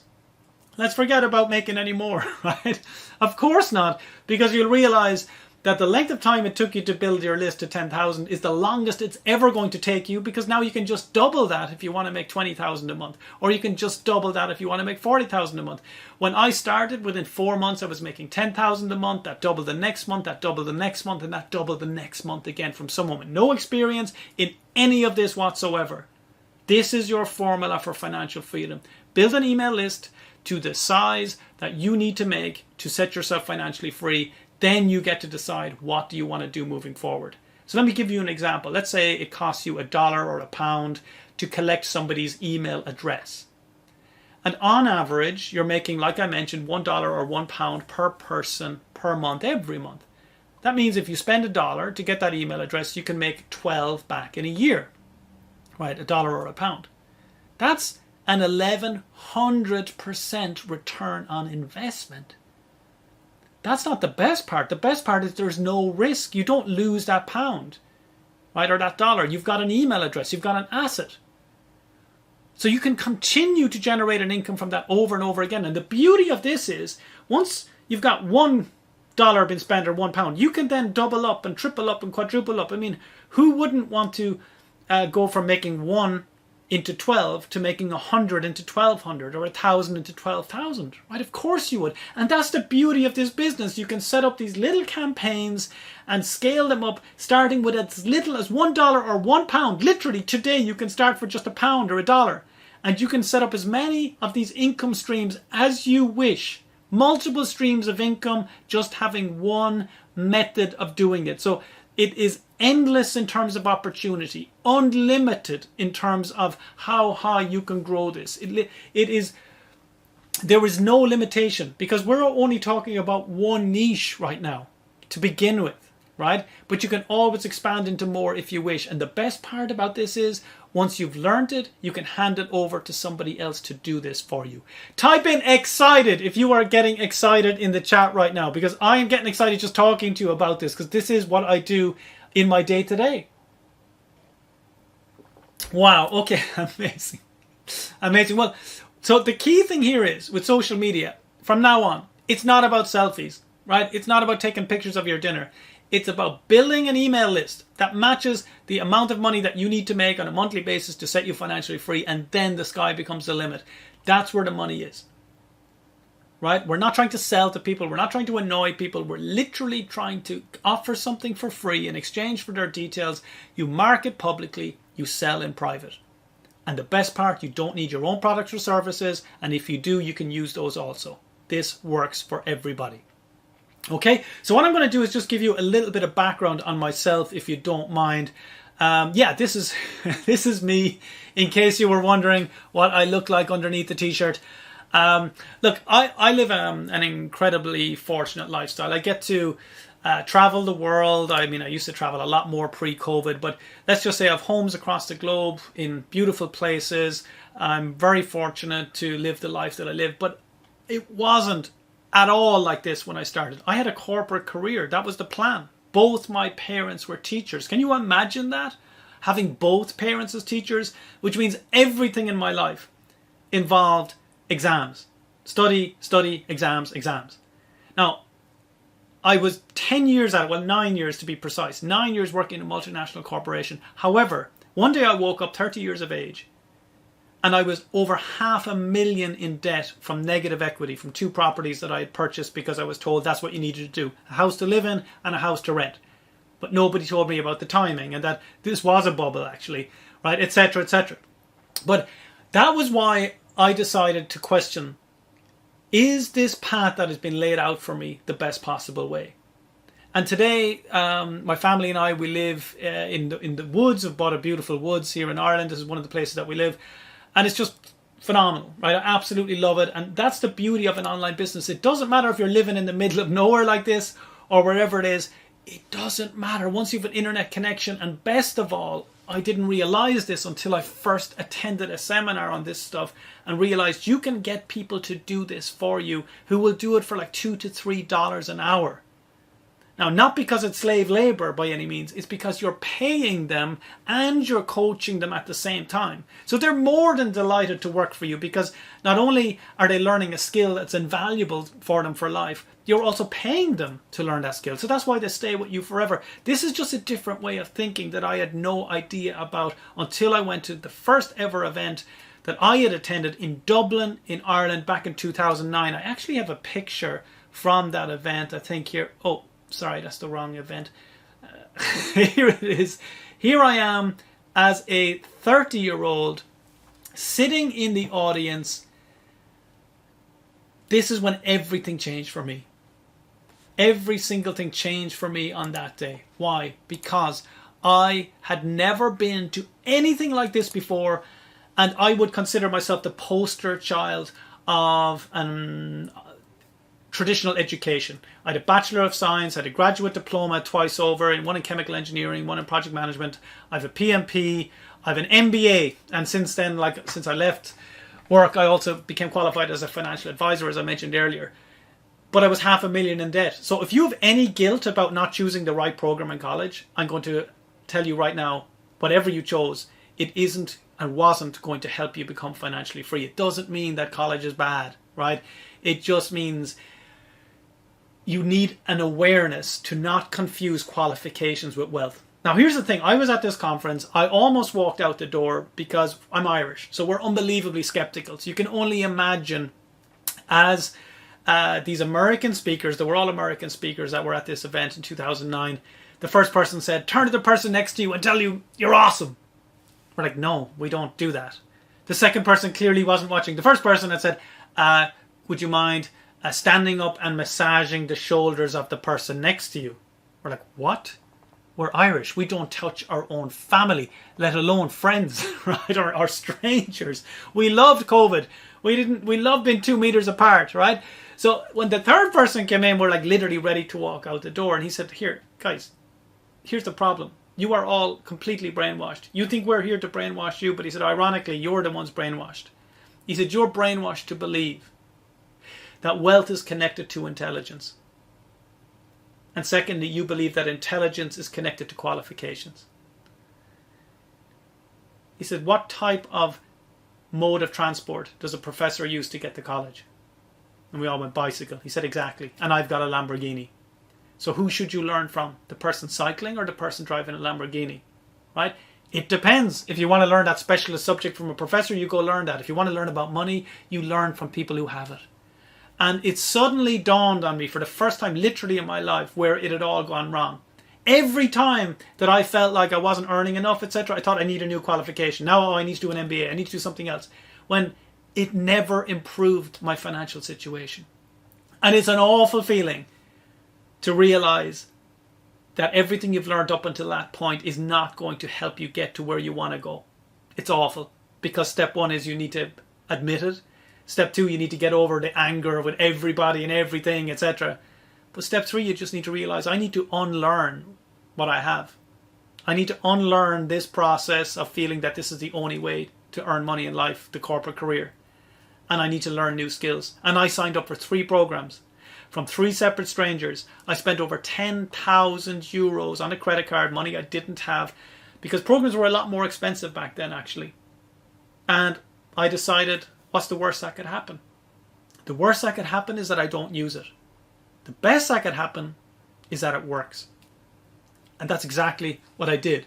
let's forget about making any more, right? Of course not, because you'll realize that the length of time it took you to build your list to 10,000 is the longest it's ever going to take you, because now you can just double that if you want to make 20,000 a month, or you can just double that if you want to make 40,000 a month. When I started, within 4 months I was making 10,000 a month. That doubled the next month, that doubled the next month, and that doubled the next month again, from someone with no experience in any of this whatsoever. This is your formula for financial freedom. Build an email list to the size that you need to make to set yourself financially free. Then you get to decide, what do you want to do moving forward. So let me give you an example. Let's say it costs you $1 or £1 to collect somebody's email address. And on average, you're making, like I mentioned, $1 or £1 per person per month, every month. That means if you spend $1 to get that email address, you can make 12 back in a year. Right, $1 or £1. That's an 1100% return on investment. That's not the best part. The best part is there's no risk. You don't lose that pound, right, or that dollar. You've got an email address. You've got an asset. So you can continue to generate an income from that over and over again. And the beauty of this is, once you've got $1 been spent or £1, you can then double up and triple up and quadruple up. I mean, who wouldn't want to go from making 1 into 12 to making 100 into 1200, or 1000 into 12,000, right? Of course you would. And that's the beauty of this business. You can set up these little campaigns and scale them up, starting with as little as $1 or £1. Literally today you can start for just £1 or $1, and you can set up as many of these income streams as you wish. Multiple streams of income, just having one method of doing it. So it is endless in terms of opportunity, unlimited in terms of how high you can grow this. There is no limitation, because we're only talking about one niche right now to begin with, right? But you can always expand into more if you wish. And the best part about this is, once you've learned it, you can hand it over to somebody else to do this for you. Type in excited if you are getting excited in the chat right now, because I am getting excited just talking to you about this, because this is what I do in my day-to-day. Wow, okay, amazing. Amazing. Well, so the key thing here is, with social media, from now on, it's not about selfies, right? It's not about taking pictures of your dinner. It's about building an email list that matches the amount of money that you need to make on a monthly basis to set you financially free, and then the sky becomes the limit. That's where the money is. Right? We're not trying to sell to people. We're not trying to annoy people. We're literally trying to offer something for free in exchange for their details. You market publicly, you sell in private. And the best part, you don't need your own products or services. And if you do, you can use those also. This works for everybody. Okay, so what I'm going to do is just give you a little bit of background on myself, if you don't mind. This is this is me, in case you were wondering what I look like underneath the t-shirt. Look, I live an incredibly fortunate lifestyle. I get to travel the world. I mean, I used to travel a lot more pre-COVID, but let's just say I have homes across the globe in beautiful places. I'm very fortunate to live the life that I live, but it wasn't at all like this when I started. I had a corporate career. That was the plan. Both my parents were teachers. Can you imagine that? Having both parents as teachers, which means everything in my life involved exams. Study, exams. Now, I was 10 years at it, well, 9 years to be precise, 9 years working in a multinational corporation. However, one day I woke up 30 years of age, and I was over $500,000 in debt from negative equity from 2 properties that I had purchased because I was told that's what you needed to do. A house to live in and a house to rent. But nobody told me about the timing and that this was a bubble actually, right, etc., etc. But that was why I decided to question, is this path that has been laid out for me the best possible way? And today, my family and I, we live in the woods. We've bought a beautiful woods here in Ireland. This is one of the places that we live. And it's just phenomenal, right? I absolutely love it. And that's the beauty of an online business. It doesn't matter if you're living in the middle of nowhere like this or wherever it is. It doesn't matter once you have an internet connection. And best of all, I didn't realize this until I first attended a seminar on this stuff and realized you can get people to do this for you who will do it for like $2 to $3 an hour. Now, not because it's slave labor by any means, it's because you're paying them and you're coaching them at the same time. So they're more than delighted to work for you, because not only are they learning a skill that's invaluable for them for life, you're also paying them to learn that skill. So that's why they stay with you forever. This is just a different way of thinking that I had no idea about until I went to the first ever event that I had attended in Dublin in Ireland back in 2009. I actually have a picture from that event, I think here. Oh, sorry, that's the wrong event. Here it is. Here I am as a 30-year-old sitting in the audience. This is when everything changed for me. Every single thing changed for me on that day. Why? Because I had never been to anything like this before, and I would consider myself the poster child of traditional education. I had a Bachelor of Science, I had a graduate diploma twice over, one in chemical engineering, one in project management. I have a PMP, I have an MBA, and since then, since I left work, I also became qualified as a financial advisor, as I mentioned earlier. But I was $500,000 in debt. So if you have any guilt about not choosing the right program in college, I'm going to tell you right now, whatever you chose, it isn't and wasn't going to help you become financially free. It doesn't mean that college is bad, right? It just means you need an awareness to not confuse qualifications with wealth. Now, here's the thing. I was at this conference. I almost walked out the door because I'm Irish. So we're unbelievably skeptical. So you can only imagine, as these American speakers, they were all American speakers that were at this event in 2009, the first person said, turn to the person next to you and tell you you're awesome. We're like, no, we don't do that. The second person clearly wasn't watching. The first person had said, would you mind standing up and massaging the shoulders of the person next to you? We're like, what? We're Irish. We don't touch our own family, let alone friends, right? Or strangers. We loved COVID. We loved being 2 meters apart, right? So when the third person came in, we're like literally ready to walk out the door. And he said, here, guys, here's the problem. You are all completely brainwashed. You think we're here to brainwash you, but he said, ironically, you're the ones brainwashed. He said, you're brainwashed to believe that wealth is connected to intelligence. And secondly, you believe that intelligence is connected to qualifications. He said, what type of mode of transport does a professor use to get to college? And we all went, bicycle. He said, exactly. And I've got a Lamborghini. So who should you learn from? The person cycling or the person driving a Lamborghini? Right? It depends. If you want to learn that specialist subject from a professor, you go learn that. If you want to learn about money, you learn from people who have it. And it suddenly dawned on me for the first time literally in my life where it had all gone wrong. Every time that I felt like I wasn't earning enough, etc., I thought I need a new qualification. Now I need to do an MBA. I need to do something else. When it never improved my financial situation. And it's an awful feeling to realize that everything you've learned up until that point is not going to help you get to where you want to go. It's awful. Because step one is you need to admit it. Step two, you need to get over the anger with everybody and everything, etc. But step three, you just need to realize I need to unlearn what I have. I need to unlearn this process of feeling that this is the only way to earn money in life, the corporate career. And I need to learn new skills. And I signed up for 3 programs from 3 separate strangers. I spent over 10,000 euros on a credit card, money I didn't have, because programs were a lot more expensive back then, actually. And I decided, what's the worst that could happen? The worst that could happen is that I don't use it. The best that could happen is that it works. And that's exactly what I did.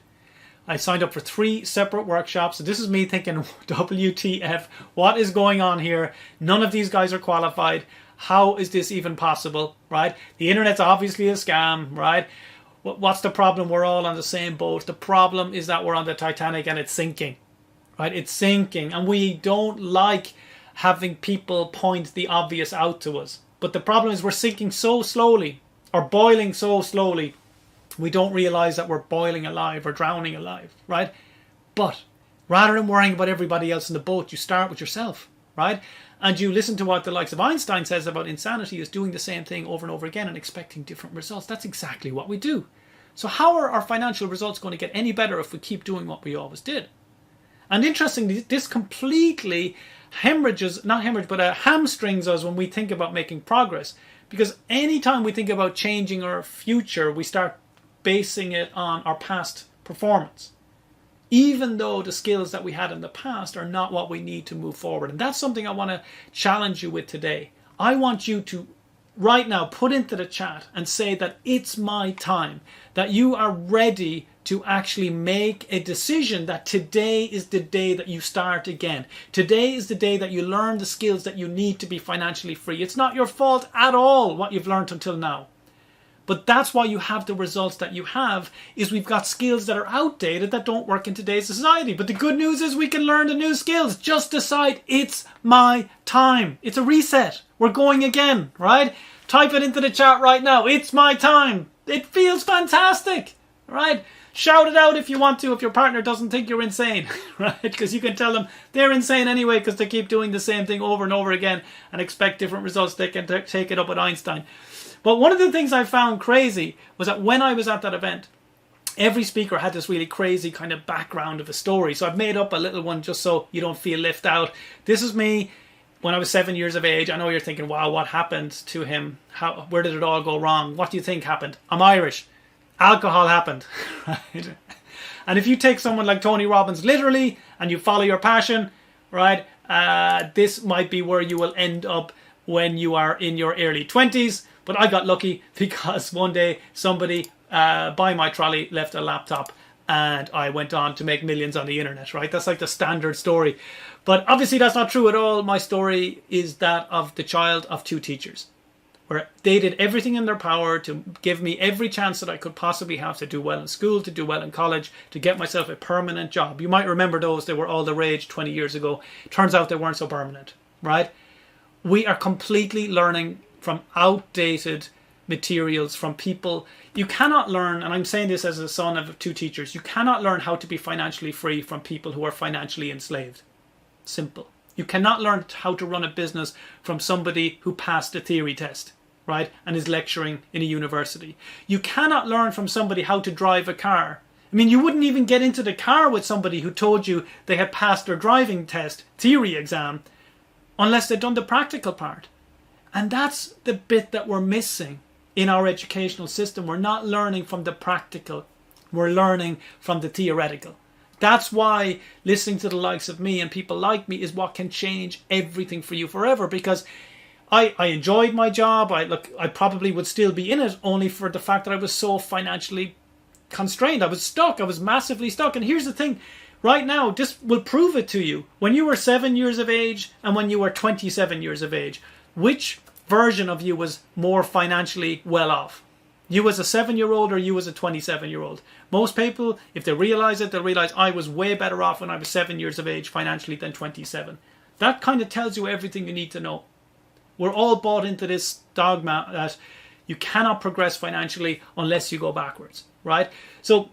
I signed up for 3 separate workshops. So this is me thinking, WTF, what is going on here? None of these guys are qualified. How is this even possible, right? The internet's obviously a scam, right? What's the problem? We're all on the same boat. The problem is that we're on the Titanic and it's sinking, right? It's sinking. And we don't like having people point the obvious out to us. But the problem is we're sinking so slowly, or boiling so slowly, we don't realize that we're boiling alive or drowning alive, right? But rather than worrying about everybody else in the boat, you start with yourself, right? And you listen to what the likes of Einstein says about insanity is doing the same thing over and over again and expecting different results. That's exactly what we do. So how are our financial results going to get any better if we keep doing what we always did? And interestingly, this completely hamstrings us when we think about making progress. Because anytime we think about changing our future, we start basing it on our past performance, even though the skills that we had in the past are not what we need to move forward. And that's something I want to challenge you with today. I want you to right now put into the chat and say that it's my time, that you are ready to actually make a decision that today is the day that you start again. Today is the day that you learn the skills that you need to be financially free. It's not your fault at all what you've learned until now. But that's why you have the results that you have, is we've got skills that are outdated that don't work in today's society. But the good news is we can learn the new skills. Just decide it's my time. It's a reset. We're going again, right? Type it into the chat right now. It's my time. It feels fantastic, right? Shout it out if you want to, if your partner doesn't think you're insane, right? Because you can tell them they're insane anyway because they keep doing the same thing over and over again and expect different results. They can take it up with Einstein. But one of the things I found crazy was that when I was at that event, every speaker had this really crazy kind of background of a story. So I've made up a little one just so you don't feel left out. This is me when I was 7 years of age. I know you're thinking, wow, what happened to him? Where did it all go wrong? What do you think happened? I'm Irish. Alcohol happened, right? And if you take someone like Tony Robbins literally and you follow your passion, right, this might be where you will end up when you are in your early 20s. But I got lucky because one day somebody by my trolley left a laptop and I went on to make millions on the internet, right? That's like the standard story. But obviously that's not true at all. My story is that of the child of two teachers, where they did everything in their power to give me every chance that I could possibly have to do well in school, to do well in college, to get myself a permanent job. You might remember those. They were all the rage 20 years ago. Turns out they weren't so permanent, right? We are completely learning from outdated materials, from people. You cannot learn, and I'm saying this as a son of two teachers, you cannot learn how to be financially free from people who are financially enslaved. Simple. You cannot learn how to run a business from somebody who passed a theory test, right, and is lecturing in a university. You cannot learn from somebody how to drive a car. I mean, you wouldn't even get into the car with somebody who told you they had passed their driving test, theory exam, unless they'd done the practical part. And that's the bit that we're missing in our educational system. We're not learning from the practical. We're learning from the theoretical. That's why listening to the likes of me and people like me is what can change everything for you forever. Because I enjoyed my job. I probably would still be in it only for the fact that I was so financially constrained. I was stuck. I was massively stuck. And here's the thing. Right now, this will prove it to you. When you were 7 years of age and when you were 27 years of age, which version of you was more financially well off? You as a 7-year-old or you as a 27-year-old? Most people, if they realize it, they'll realize I was way better off when I was 7 years of age financially than 27. That kind of tells you everything you need to know. We're all bought into this dogma that you cannot progress financially unless you go backwards, right? So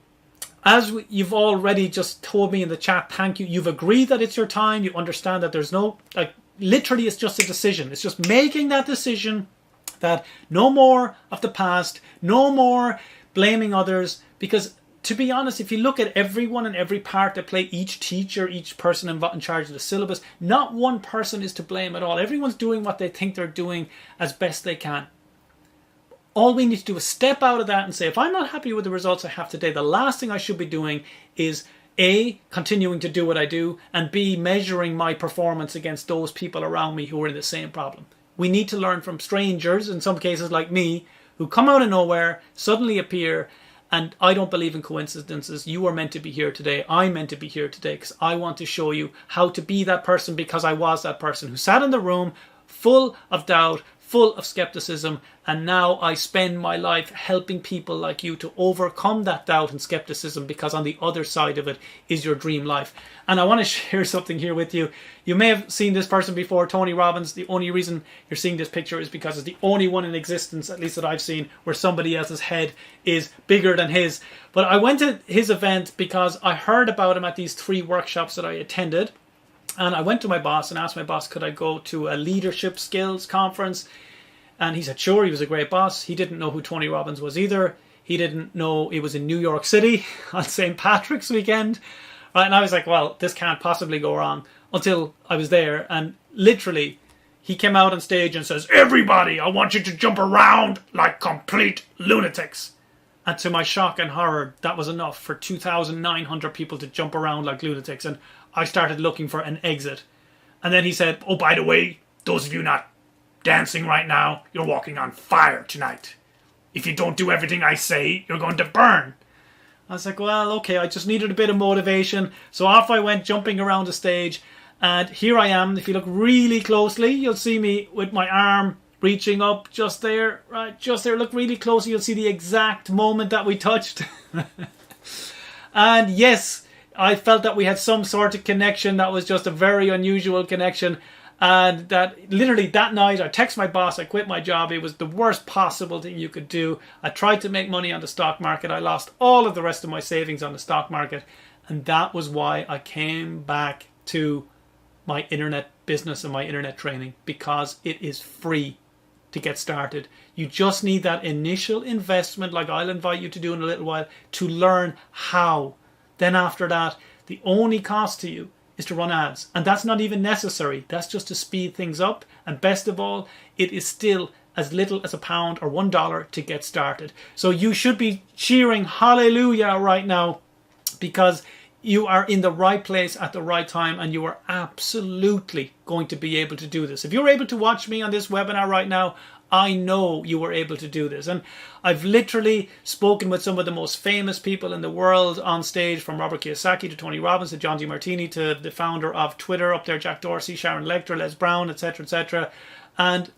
as you've already just told me in the chat, thank you. You've agreed that it's your time. You understand that there's no, literally it's just a decision. It's just making that decision that no more of the past, no more blaming others. Because to be honest, if you look at everyone and every part they play, each teacher, each person in charge of the syllabus, not one person is to blame at all. Everyone's doing what they think they're doing as best they can. All we need to do is step out of that and say, if I'm not happy with the results I have today, the last thing I should be doing is A, continuing to do what I do, and B, measuring my performance against those people around me who are in the same problem. We need to learn from strangers, in some cases like me, who come out of nowhere, suddenly appear, and I don't believe in coincidences. You are meant to be here today. I'm meant to be here today because I want to show you how to be that person, because I was that person who sat in the room full of doubt, full of skepticism, and now I spend my life helping people like you to overcome that doubt and skepticism, because on the other side of it is your dream life. And I want to share something here with you. You may have seen this person before, Tony Robbins. The only reason you're seeing this picture is because it's the only one in existence, at least that I've seen, where somebody else's head is bigger than his. But I went to his event because I heard about him at these 3 workshops that I attended. And I went to my boss and asked my boss, could I go to a leadership skills conference? And he said, sure. He was a great boss. He didn't know who Tony Robbins was either. He didn't know it was in New York City on St. Patrick's weekend, Right, and I was like, well, this can't possibly go wrong, until I was there, and literally he came out on stage and says, everybody, I want you to jump around like complete lunatics. And to my shock and horror, that was enough for 2,900 people to jump around like lunatics. And I started looking for an exit. And then he said, oh, by the way, those of you not dancing right now, you're walking on fire tonight. If you don't do everything I say, you're going to burn. I was like, well, okay, I just needed a bit of motivation. So off I went, jumping around the stage. And here I am. If you look really closely, you'll see me with my arm reaching up just there. Right, just there. Look really closely. You'll see the exact moment that we touched. And yes, I felt that we had some sort of connection that was just a very unusual connection. And that literally that night I texted my boss, I quit my job. It was the worst possible thing you could do. I tried to make money on the stock market. I lost all of the rest of my savings on the stock market. And that was why I came back to my internet business and my internet training, because it is free to get started. You just need that initial investment, like I'll invite you to do in a little while, to learn how. Then after that, the only cost to you is to run ads, and that's not even necessary. That's just to speed things up, and best of all, it is still as little as £1 or $1 to get started. So you should be cheering hallelujah right now, because you are in the right place at the right time, and you are absolutely going to be able to do this. If you're able to watch me on this webinar right now, I know you were able to do this. And I've literally spoken with some of the most famous people in the world on stage, from Robert Kiyosaki to Tony Robbins to John DeMartini to the founder of Twitter up there, Jack Dorsey, Sharon Lecter, Les Brown, etc., etc. And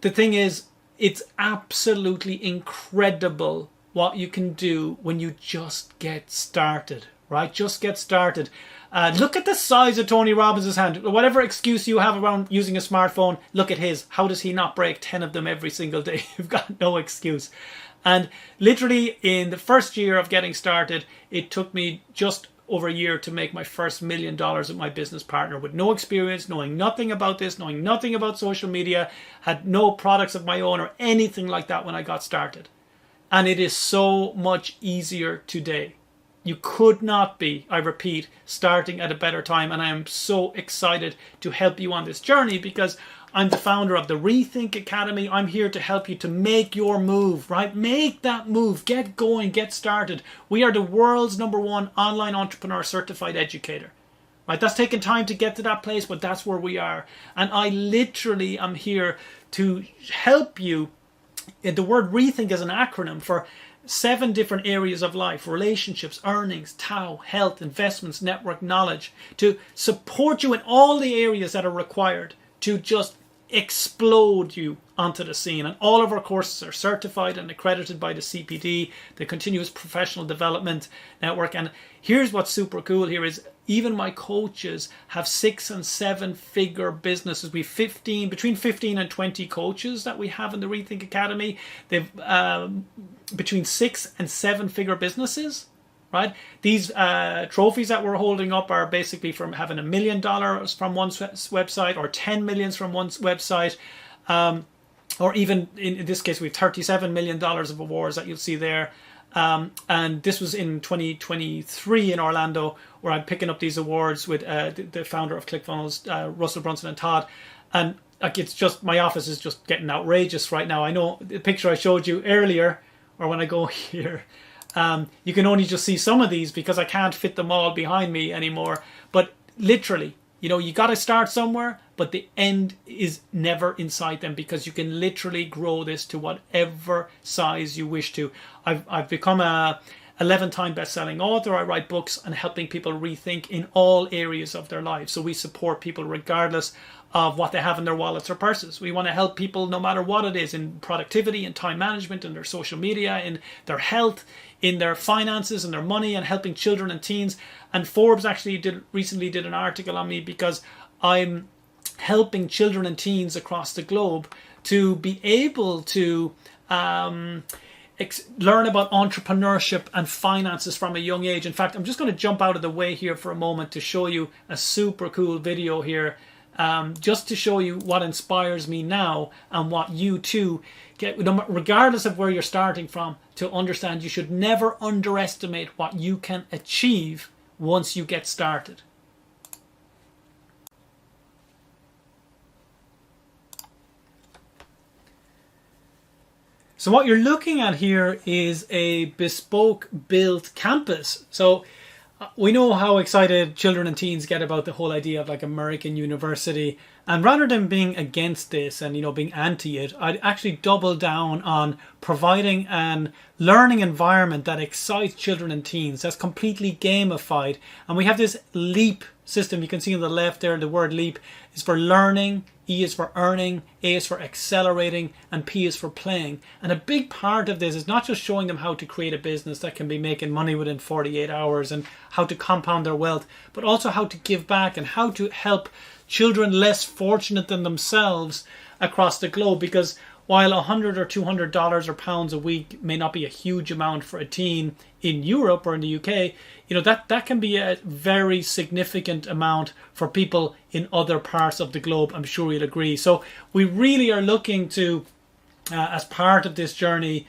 the thing is, it's absolutely incredible what you can do when you just get started, right? Just get started. Look at the size of Tony Robbins' hand. Whatever excuse you have around using a smartphone, look at his. How does he not break 10 of them every single day? You've got no excuse. And literally in the first year of getting started, it took me just over a year to make my first $1 million with my business partner, with no experience, knowing nothing about this, knowing nothing about social media, had no products of my own or anything like that when I got started. And it is so much easier today. You could not be, I repeat, starting at a better time. And I am so excited to help you on this journey, because I'm the founder of the Rethink Academy. I'm here to help you to make your move, right? Make that move. Get going. Get started. We are the world's #1 online entrepreneur certified educator. Right? That's taken time to get to that place, but that's where we are. And I literally am here to help you. The word rethink is an acronym for 7 different areas of life: relationships, earnings, Tao, health, investments, network, knowledge, to support you in all the areas that are required to just explode you onto the scene. And all of our courses are certified and accredited by the CPD, the Continuous Professional Development Network. And here's what's super cool here is even my coaches have 6- and 7-figure businesses. We between 15 and 20 coaches that we have in the Rethink Academy. They've between 6- and 7-figure businesses. Right? These trophies that we're holding up are basically from having $1 million from one website, or 10 million from one website, or even in this case we have $37 million of awards that you'll see there. And this was in 2023 in Orlando, where I'm picking up these awards with the founder of ClickFunnels, Russell Brunson and Todd. And like, it's just, my office is just getting outrageous right now. I know the picture I showed you earlier, or when I go here, you can only just see some of these because I can't fit them all behind me anymore. But literally, you got to start somewhere, but the end is never in sight then, because you can literally grow this to whatever size you wish to. I've become a 11-time best-selling author. I write books and helping people rethink in all areas of their lives. So we support people regardless of what they have in their wallets or purses. We want to help people no matter what it is, in productivity, in time management, in their social media, in their health, in their finances, and their money, and helping children and teens. And Forbes actually recently did an article on me because I'm helping children and teens across the globe to be able to learn about entrepreneurship and finances from a young age. In fact, I'm just going to jump out of the way here for a moment to show you a super cool video here, just to show you what inspires me now, and what you too get, regardless of where you're starting from, to understand you should never underestimate what you can achieve once you get started. So what you're looking at here is a bespoke built campus. So we know how excited children and teens get about the whole idea of like American university. And rather than being against this and, being anti it, I'd actually double down on providing an learning environment that excites children and teens, that's completely gamified. And we have this LEAP system. You can see on the left there, the word LEAP is for learning, E is for earning, A is for accelerating, and P is for playing. And a big part of this is not just showing them how to create a business that can be making money within 48 hours and how to compound their wealth, but also how to give back and how to help children less fortunate than themselves across the globe. Because while $100 or $200 or pounds a week may not be a huge amount for a teen in Europe or in the UK, that can be a very significant amount for people in other parts of the globe. I'm sure you'll agree. So we really are looking to, as part of this journey,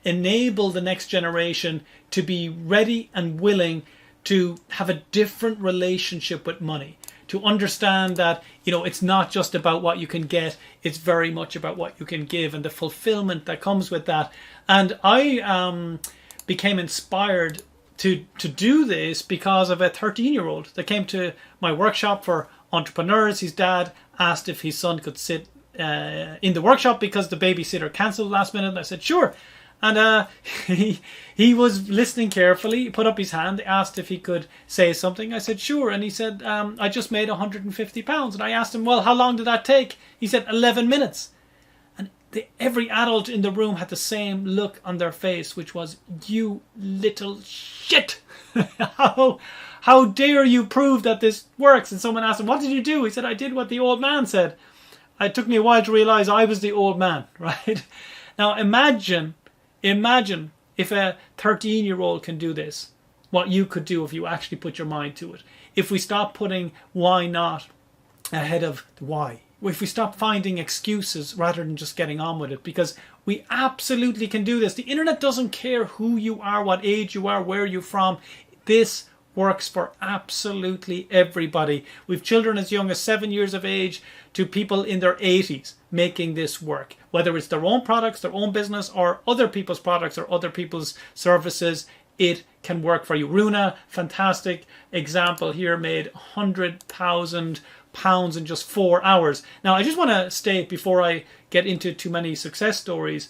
enable the next generation to be ready and willing to have a different relationship with money. To understand that, it's not just about what you can get, it's very much about what you can give and the fulfillment that comes with that. And I became inspired to do this because of a 13-year-old that came to my workshop for entrepreneurs. His dad asked if his son could sit in the workshop because the babysitter cancelled last minute. And I said, sure. And he was listening carefully. He put up his hand, asked if he could say something. I said, sure. And he said, I just made £150. And I asked him, well, how long did that take? He said, 11 minutes. And every adult in the room had the same look on their face, which was, you little shit. How dare you prove that this works? And someone asked him, what did you do? He said, I did what the old man said. It took me a while to realize I was the old man, right? Now imagine if a 13-year-old can do this, what you could do if you actually put your mind to it. If we stop putting why not ahead of the why. If we stop finding excuses rather than just getting on with it. Because we absolutely can do this. The internet doesn't care who you are, what age you are, where you're from. This works for absolutely everybody. We've children as young as 7 years of age to people in their 80s making this work. Whether it's their own products, their own business, or other people's products or other people's services, it can work for you. Runa, fantastic example here, made £100,000 in just 4 hours. Now, I just want to state before I get into too many success stories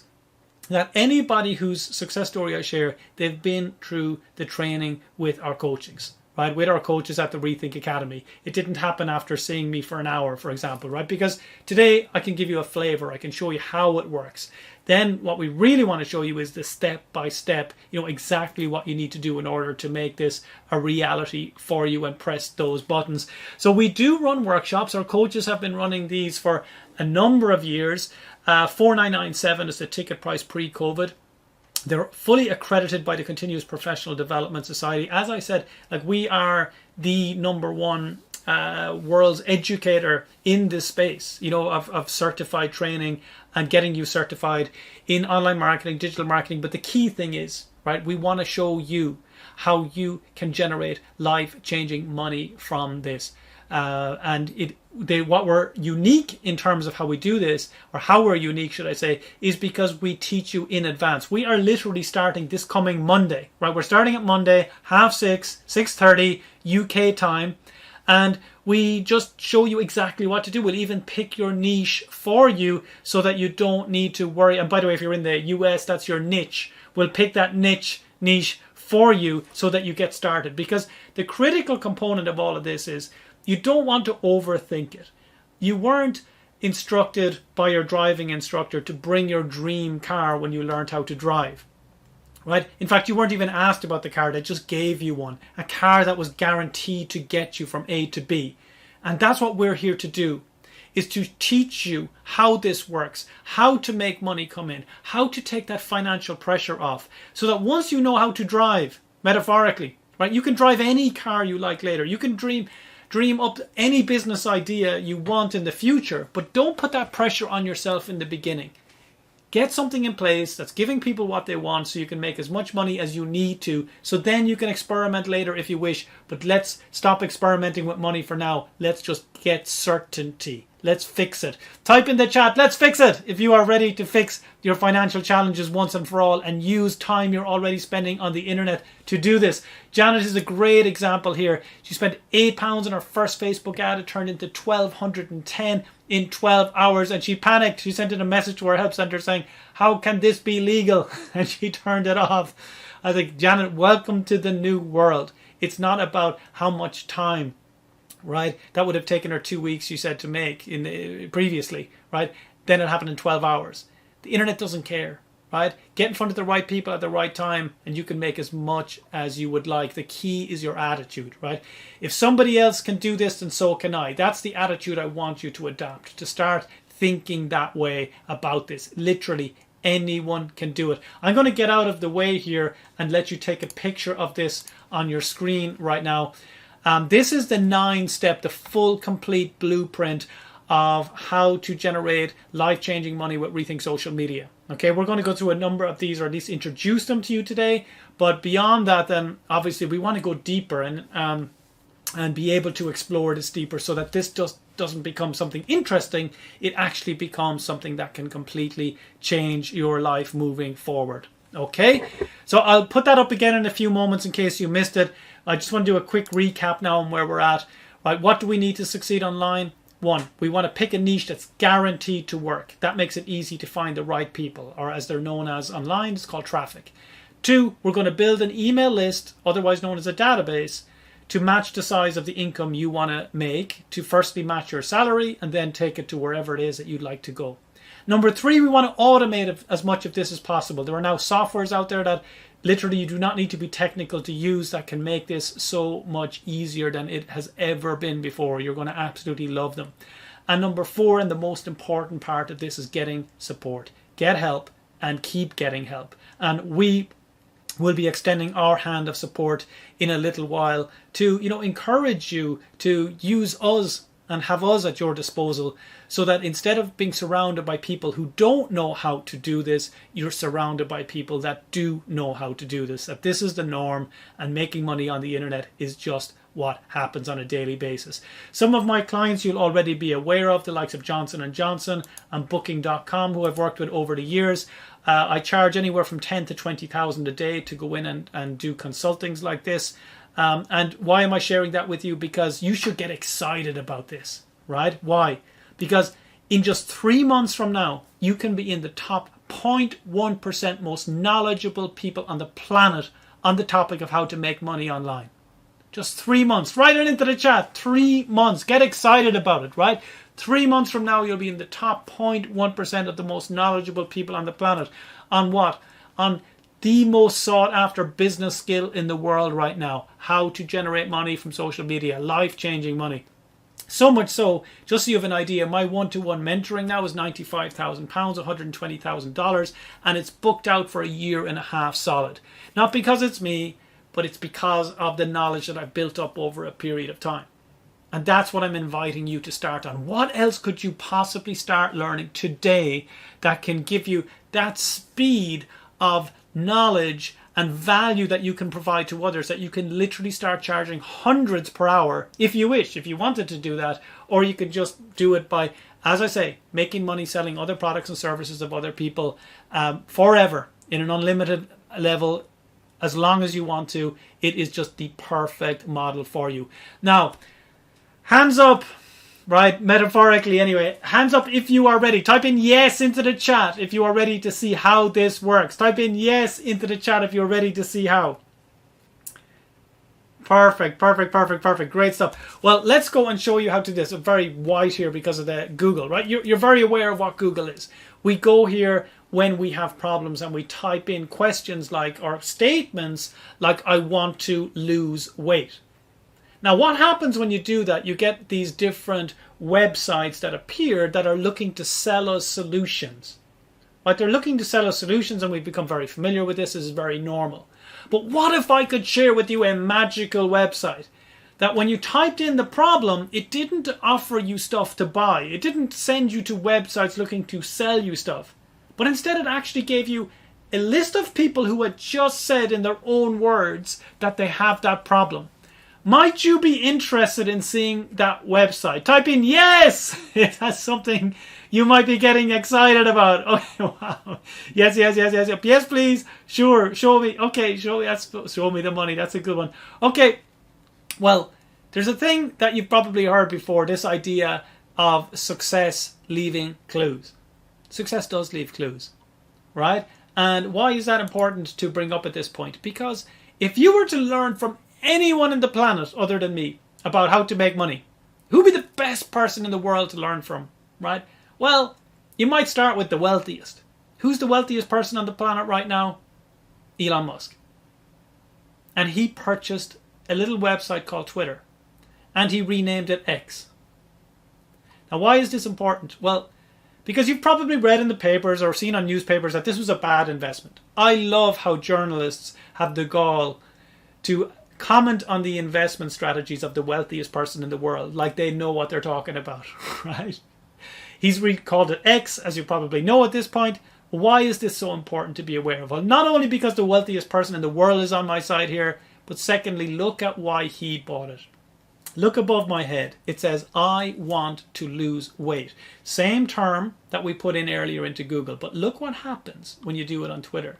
that anybody whose success story I share, they've been through the training with our coachings, right? With our coaches at the Rethink Academy. It didn't happen after seeing me for an hour, for example, right? Because today I can give you a flavor. I can show you how it works. Then what we really want to show you is the step by step, exactly what you need to do in order to make this a reality for you and press those buttons. So we do run workshops. Our coaches have been running these for a number of years. $4,997 is the ticket price pre-COVID. They're fully accredited by the Continuous Professional Development Society. As I said, we are the number one world's educator in this space, of certified training and getting you certified in online marketing, digital marketing. But the key thing is, right, we want to show you how you can generate life-changing money from this. What we're unique in terms of how we do this, or how we're unique, should I say, is because we teach you in advance. We are literally starting this coming Monday, right? We're starting at Monday, 6:30, 6:30 UK time, and we just show you exactly what to do. We'll even pick your niche for you so that you don't need to worry. And by the way, if you're in the US, that's your niche. We'll pick that niche for you so that you get started. Because the critical component of all of this is you don't want to overthink it. You weren't instructed by your driving instructor to bring your dream car when you learned how to drive, right? In fact, you weren't even asked about the car. They just gave you one, a car that was guaranteed to get you from A to B. And that's what we're here to do, is to teach you how this works, how to make money come in, how to take that financial pressure off, so that once you know how to drive, metaphorically, right, you can drive any car you like later. You can dream up any business idea you want in the future, but don't put that pressure on yourself in the beginning. Get something in place that's giving people what they want so you can make as much money as you need to. So then you can experiment later if you wish. But let's stop experimenting with money for now. Let's just get certainty. Let's fix it. Type in the chat, let's fix it, if you are ready to fix your financial challenges once and for all and use time you're already spending on the internet to do this. Janet is a great example here. She spent £8 on her first Facebook ad. It turned into 1,210 in 12 hours and she panicked. She sent in a message to her help center saying, how can this be legal? And she turned it off. I think, Janet, welcome to the new world. It's not about how much time, right? That would have taken her 2 weeks, you said, to make previously, right? Then it happened in 12 hours. The internet doesn't care, right? Get in front of the right people at the right time and you can make as much as you would like. The key is your attitude, right? If somebody else can do this, then so can I. That's the attitude I want you to adopt, to start thinking that way about this. Literally anyone can do it. I'm going to get out of the way here and let you take a picture of this on your screen right now. This is the 9-step, the full complete blueprint of how to generate life-changing money with Rethink Social Media. Okay, we're going to go through a number of these, or at least introduce them to you today. But beyond that, then obviously we want to go deeper and be able to explore this deeper so that this just doesn't become something interesting. It actually becomes something that can completely change your life moving forward. Okay, so I'll put that up again in a few moments in case you missed it. I just want to do a quick recap now on where we're at. Right, what do we need to succeed online? 1, we want to pick a niche that's guaranteed to work. That makes it easy to find the right people, or as they're known as online, it's called traffic. 2, we're going to build an email list, otherwise known as a database, to match the size of the income you want to make, to firstly match your salary and then take it to wherever it is that you'd like to go. Number 3, we want to automate as much of this as possible. There are now softwares out there that literally you do not need to be technical to use that can make this so much easier than it has ever been before. You're going to absolutely love them. And number 4, and the most important part of this, is getting support. Get help and keep getting help. And we will be extending our hand of support in a little while to, encourage you to use us and have us at your disposal, so that instead of being surrounded by people who don't know how to do this, you're surrounded by people that do know how to do this, that this is the norm, and making money on the internet is just what happens on a daily basis. Some of my clients you'll already be aware of, the likes of Johnson & Johnson and Booking.com, who I've worked with over the years. I charge anywhere from 10 to 20,000 a day to go in and do consultings like this. And why am I sharing that with you? Because you should get excited about this, right? Why? Because in just 3 months from now, you can be in the top 0.1% most knowledgeable people on the planet on the topic of how to make money online. Just 3 months. Write it into the chat. 3 months. Get excited about it, right? 3 months from now, you'll be in the top 0.1% of the most knowledgeable people on the planet. On what? On the most sought after business skill in the world right now. How to generate money from social media. Life-changing money. So much so, just so you have an idea, my one-to-one mentoring now is £95,000, $120,000, and it's booked out for a year and a half solid. Not because it's me, but it's because of the knowledge that I've built up over a period of time. And that's what I'm inviting you to start on. What else could you possibly start learning today that can give you that speed of knowledge and value that you can provide to others, that you can literally start charging hundreds per hour if you wish, if you wanted to do that, or you could just do it by, as I say, making money selling other products and services of other people forever in an unlimited level, as long as you want to. It is just the perfect model for you. Now, hands up, right? Metaphorically anyway. Hands up if you are ready. Type in yes into the chat if you are ready to see how this works. Type in yes into the chat if you're ready to see how. Perfect. Great stuff. Well, let's go and show you how to do this. I'm very white here because of the Google, right? You're very aware of what Google is. We go here when we have problems and we type in questions like, or statements like, I want to lose weight. Now, what happens when you do that? You get these different websites that appear that are looking to sell us solutions. Right? They're looking to sell us solutions, and we've become very familiar with this. This is very normal. But what if I could share with you a magical website that when you typed in the problem, it didn't offer you stuff to buy. It didn't send you to websites looking to sell you stuff. but instead it actually gave you a list of people who had just said in their own words that they have that problem. Might you be interested in seeing that website? Type in yes if that's something you might be getting excited about. Okay, wow. Yes. Yes, please. Sure. Show me. Okay, show me the money. That's a good one. Okay. Well, there's a thing that you've probably heard before, this idea of success leaving clues. Success does leave clues, right? And why is that important to bring up at this point? Because if you were to learn from anyone on the planet other than me about how to make money, who'd be the best person in the world to learn from, right? Well, you might start with the wealthiest. Who's the wealthiest person on the planet right now? Elon Musk. And he purchased a little website called Twitter, and he renamed it X. Now, why is this important? Well, because you've probably read in the papers or seen on newspapers that this was a bad investment. I love how journalists have the gall to comment on the investment strategies of the wealthiest person in the world like they know what they're talking about, right? He's called it X, as you probably know at this point. Why is this so important to be aware of? Well, not only because the wealthiest person in the world is on my side here, but secondly, look at why he bought it. Look above my head. It says, I want to lose weight. Same term that we put in earlier into Google. But look what happens when you do it on Twitter.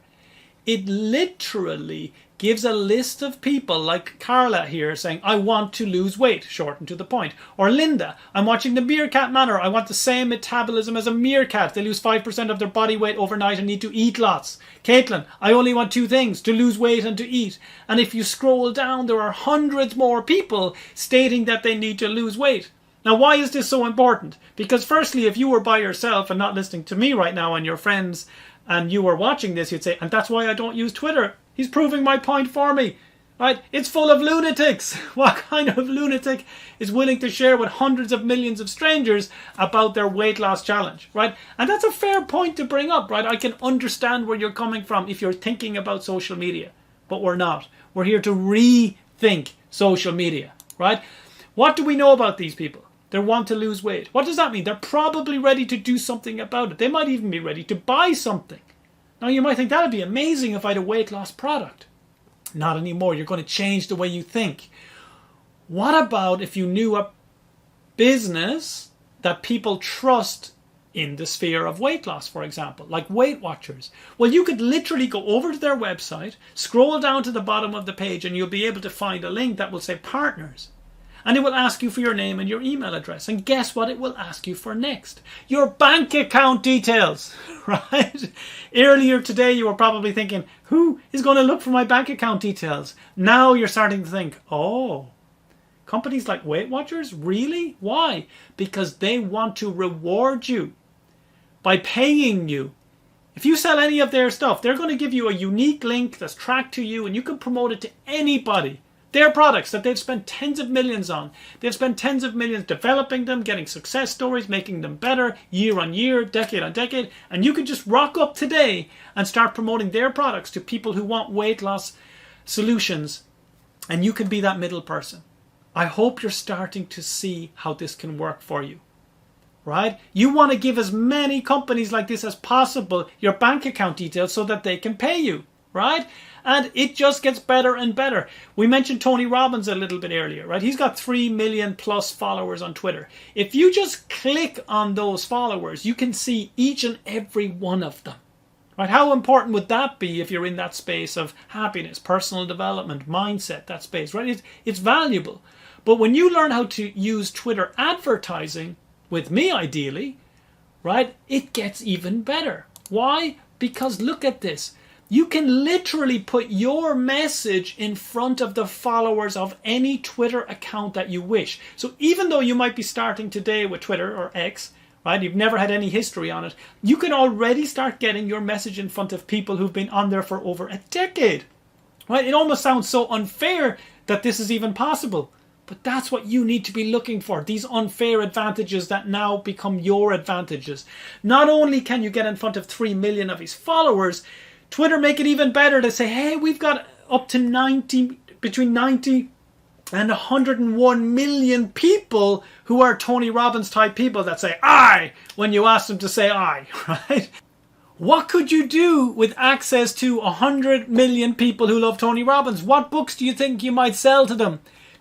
It literally gives a list of people like Carla here saying, I want to lose weight, shortened to the point. Or Linda, I'm watching the Meerkat Manor. I want the same metabolism as a meerkat. They lose 5% of their body weight overnight and need to eat lots. Caitlin, I only want two things, to lose weight and to eat. And if you scroll down, there are hundreds more people stating that they need to lose weight. Now, why is this so important? Because firstly, if you were by yourself and not listening to me right now and your friends and you were watching this, you'd say, and that's why I don't use Twitter. He's proving my point for me, right? It's full of lunatics. What kind of lunatic is willing to share with hundreds of millions of strangers about their weight loss challenge, right? And that's a fair point to bring up, right? I can understand where you're coming from if you're thinking about social media, but we're not. We're here to rethink social media, right? What do we know about these people? They want to lose weight. What does that mean? They're probably ready to do something about it. They might even be ready to buy something. Now, you might think that would be amazing if I had a weight loss product. Not anymore. You're going to change the way you think. What about if you knew a business that people trust in the sphere of weight loss, for example, like Weight Watchers? Well, you could literally go over to their website, scroll down to the bottom of the page, and you'll be able to find a link that will say partners. And it will ask you for your name and your email address. And guess what it will ask you for next? Your bank account details, right? Earlier today, you were probably thinking, who is going to look for my bank account details? Now you're starting to think, oh, companies like Weight Watchers? Really? Why? Because they want to reward you by paying you. If you sell any of their stuff, they're going to give you a unique link that's tracked to you and you can promote it to anybody. Their products that they've spent tens of millions on. They've spent tens of millions developing them, getting success stories, making them better year on year, decade on decade. And you can just rock up today and start promoting their products to people who want weight loss solutions. And you can be that middle person. I hope you're starting to see how this can work for you. Right? You want to give as many companies like this as possible your bank account details so that they can pay you. Right? And it just gets better and better. We mentioned Tony Robbins a little bit earlier, right? He's got 3 million plus followers on Twitter. If you just click on those followers, you can see each and every one of them, right? How important would that be if you're in that space of happiness, personal development, mindset, that space, right? It's valuable. But when you learn how to use Twitter advertising, with me ideally, right, it gets even better. Why? Because look at this. You can literally put your message in front of the followers of any Twitter account that you wish. So even though you might be starting today with Twitter or X, right, you've never had any history on it, you can already start getting your message in front of people who've been on there for over a decade. Right? It almost sounds so unfair that this is even possible. But that's what you need to be looking for, these unfair advantages that now become your advantages. Not only can you get in front of 3 million of his followers, Twitter make it even better to say, hey, we've got up to between 90 and 101 million people who are Tony Robbins type people that say I when you ask them to say I, right? What could you do with access to 100 million people who love Tony Robbins? What books do you think you might sell to them?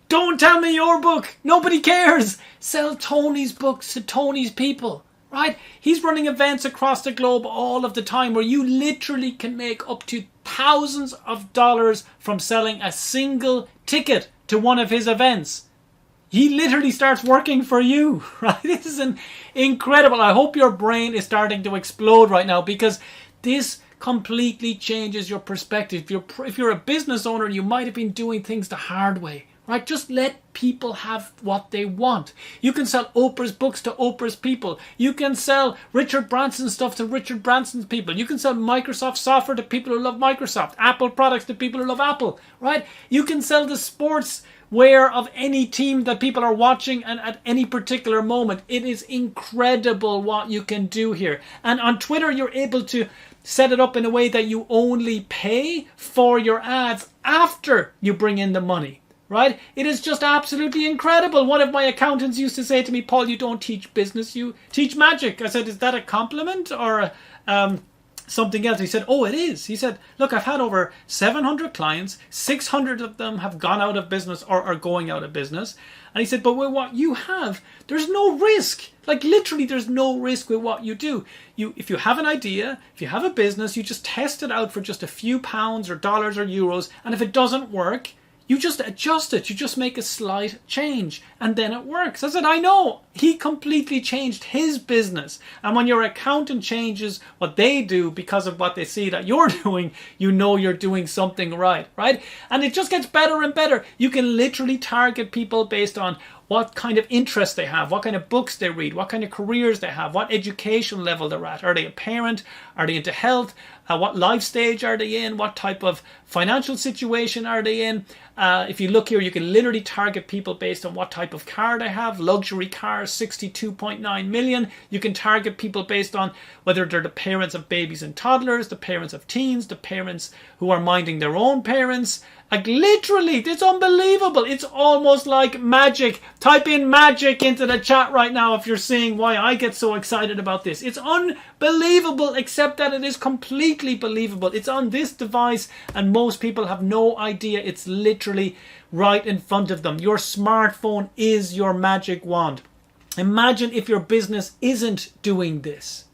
Don't tell me your book. Nobody cares. Sell Tony's books to Tony's people, right? He's running events across the globe all of the time where you literally can make up to thousands of dollars from selling a single ticket to one of his events. He literally starts working for you, right? This is incredible. I hope your brain is starting to explode right now, because this completely changes your perspective. If you're a business owner, you might have been doing things the hard way, right? Just let people have what they want. You can sell Oprah's books to Oprah's people. You can sell Richard Branson's stuff to Richard Branson's people. You can sell Microsoft software to people who love Microsoft. Apple products to people who love Apple, right? You can sell the sports wear of any team that people are watching and at any particular moment. It is incredible what you can do here. And on Twitter, you're able to set it up in a way that you only pay for your ads after you bring in the money, right? It is just absolutely incredible. One of my accountants used to say to me, Paul, you don't teach business, you teach magic. I said, is that a compliment or something else? He said, oh, it is. He said, look, I've had over 700 clients. 600 of them have gone out of business or are going out of business. And he said, but with what you have, there's no risk. Like literally, there's no risk with what you do. If you have an idea, if you have a business, you just test it out for just a few pounds or dollars or euros. And if it doesn't work, you just adjust it. You just make a slight change and then it works. I said, I know. He completely changed his business. And when your accountant changes what they do because of what they see that you're doing, you know you're doing something right? And it just gets better and better. You can literally target people based on what kind of interest they have, what kind of books they read, what kind of careers they have, what education level they're at. Are they a parent? Are they into health? What life stage are they in? What type of financial situation are they in? If you look here, you can literally target people based on what type of car they have. Luxury cars, 62.9 million. You can target people based on whether they're the parents of babies and toddlers, the parents of teens, the parents who are minding their own parents. Like literally, it's unbelievable. It's almost like magic. Type in magic into the chat right now if you're seeing why I get so excited about this. It's unbelievable, except that it is completely believable. It's on this device and most people have no idea. It's literally right in front of them. Your smartphone is your magic wand. Imagine if your business isn't doing this.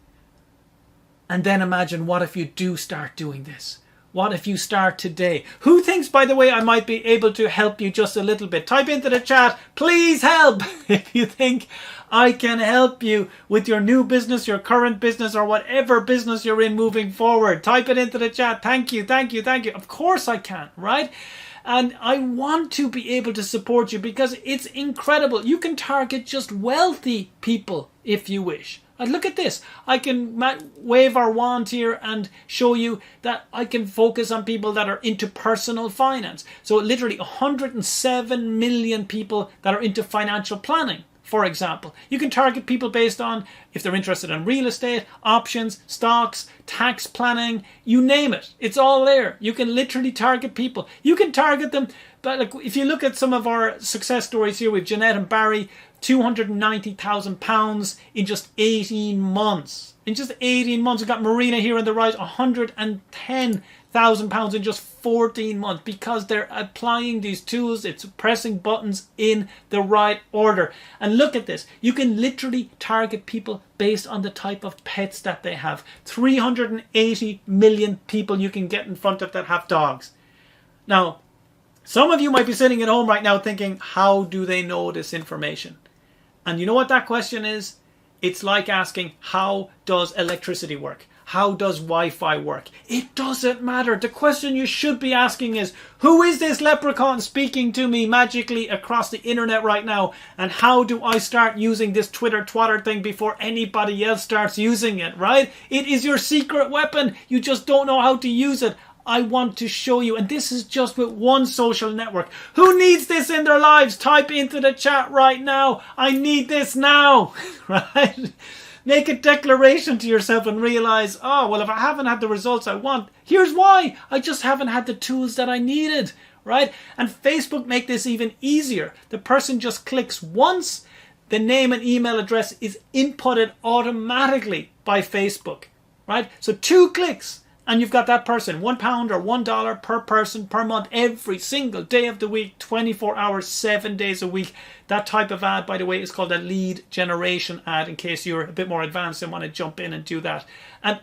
And then imagine what if you do start doing this. What if you start today? Who thinks, by the way, I might be able to help you just a little bit? Type into the chat, please help, if you think I can help you with your new business, your current business, or whatever business you're in moving forward. Type it into the chat. Thank you, thank you, thank you. Of course I can, right? And I want to be able to support you because it's incredible. You can target just wealthy people if you wish. And look at this. I can wave our wand here and show you that I can focus on people that are into personal finance. So literally 107 million people that are into financial planning, for example. You can target people based on if they're interested in real estate, options, stocks, tax planning, you name it. It's all there. You can literally target people. You can target them. But like, if you look at some of our success stories here with Jeanette and Barry, £290,000 in just 18 months. In just 18 months, we've got Marina here on the right, £110,000 in just 14 months because they're applying these tools. It's pressing buttons in the right order. And look at this. You can literally target people based on the type of pets that they have. 380 million people you can get in front of that have dogs. Now, some of you might be sitting at home right now thinking, how do they know this information? And you know what that question is? It's like asking, how does electricity work? How does Wi-Fi work? It doesn't matter. The question you should be asking is, who is this leprechaun speaking to me magically across the internet right now? And how do I start using this Twitter twatter thing before anybody else starts using it, right? It is your secret weapon. You just don't know how to use it. I want to show you, and this is just with one social network. Who needs this in their lives? Type into the chat right now. I need this now, right? Make a declaration to yourself and realize, oh, well, if I haven't had the results I want, here's why. I just haven't had the tools that I needed, right? And Facebook make this even easier. The person just clicks once, the name and email address is inputted automatically by Facebook. right? So 2 clicks and you've got that person, £1 or $1 per person per month, every single day of the week, 24 hours, 7 days a week. That type of ad, by the way, is called a lead generation ad, in case you're a bit more advanced and want to jump in and do that. And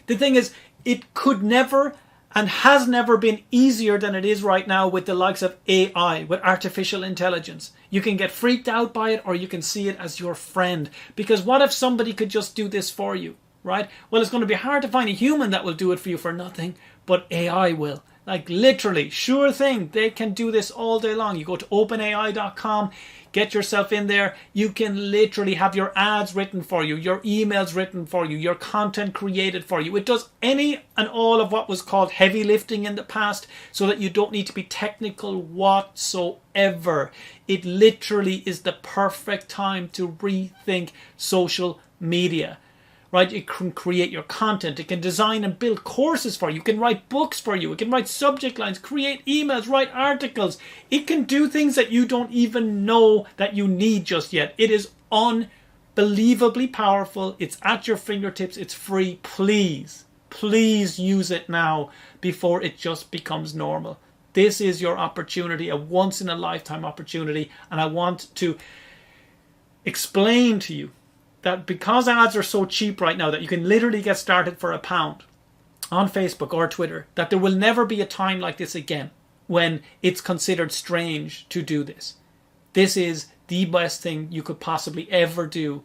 the thing is, it could never and has never been easier than it is right now with the likes of AI, with artificial intelligence. You can get freaked out by it, or you can see it as your friend. Because what if somebody could just do this for you, right? Well, it's going to be hard to find a human that will do it for you for nothing, but AI will. Like literally, sure thing, they can do this all day long. You go to openai.com, get yourself in there. You can literally have your ads written for you, your emails written for you, your content created for you. It does any and all of what was called heavy lifting in the past, so that you don't need to be technical whatsoever. It literally is the perfect time to rethink social media. Right? It can create your content. It can design and build courses for you. It can write books for you. It can write subject lines, create emails, write articles. It can do things that you don't even know that you need just yet. It is unbelievably powerful. It's at your fingertips. It's free. Please, please use it now before it just becomes normal. This is your opportunity, a once in a lifetime opportunity. And I want to explain to you that because ads are so cheap right now that you can literally get started for £1 on Facebook or Twitter, that there will never be a time like this again when it's considered strange to do this. This is the best thing you could possibly ever do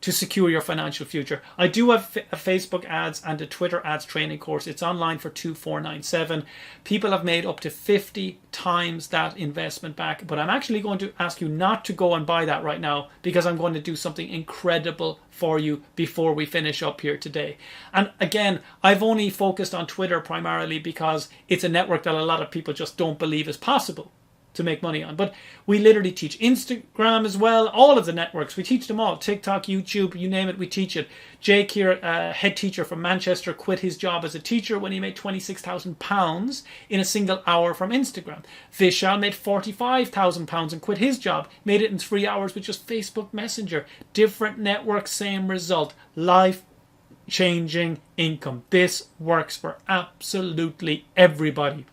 to secure your financial future. I do have a Facebook ads and a Twitter ads training course. It's online for $2,497. People have made up to 50 times that investment back, but I'm actually going to ask you not to go and buy that right now, because I'm going to do something incredible for you before we finish up here today. And again, I've only focused on Twitter primarily because it's a network that a lot of people just don't believe is possible to make money on. But we literally teach Instagram as well, all of the networks. We teach them all. TikTok, YouTube, you name it, we teach it. Jake here, head teacher from Manchester, quit his job as a teacher when he made £26,000 in a single hour from Instagram. Vishal made £45,000 and quit his job, made it in 3 hours with just Facebook Messenger. Different networks, same result. Life-changing income. This works for absolutely everybody.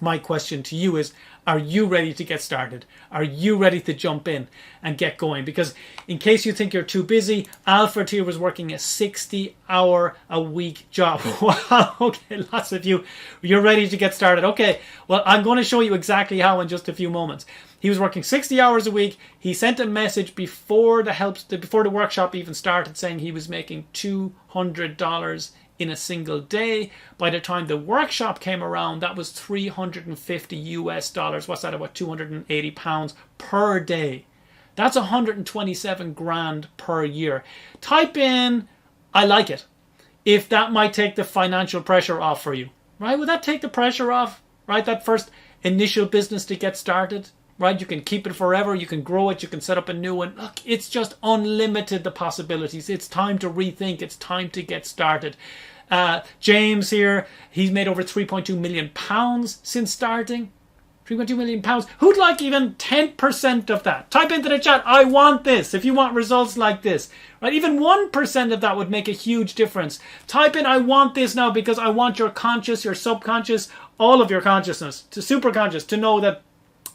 My question to you is, are you ready to get started? Are you ready to jump in and get going? Because in case you think you're too busy, Alfred here was working a 60-hour-a-week job. Wow, okay, lots of you, you're ready to get started. Okay, well, I'm going to show you exactly how in just a few moments. He was working 60 hours a week. He sent a message before the workshop even started saying he was making $200 in a single day. By the time the workshop came around, that was $350 US. What's that, about 280 pounds per day? That's 127 grand per year. Type in, I like it, if that might take the financial pressure off for you, right? Would that take the pressure off, right? That first initial business to get started, right? You can keep it forever. You can grow it. You can set up a new one. Look, it's just unlimited, the possibilities. It's time to rethink. It's time to get started. James here, he's made over £3.2 million since starting. £3.2 million. Who'd like even 10% of that? Type into the chat, I want this, if you want results like this. Right? Even 1% of that would make a huge difference. Type in, I want this now, because I want your conscious, your subconscious, all of your consciousness, to superconscious, to know that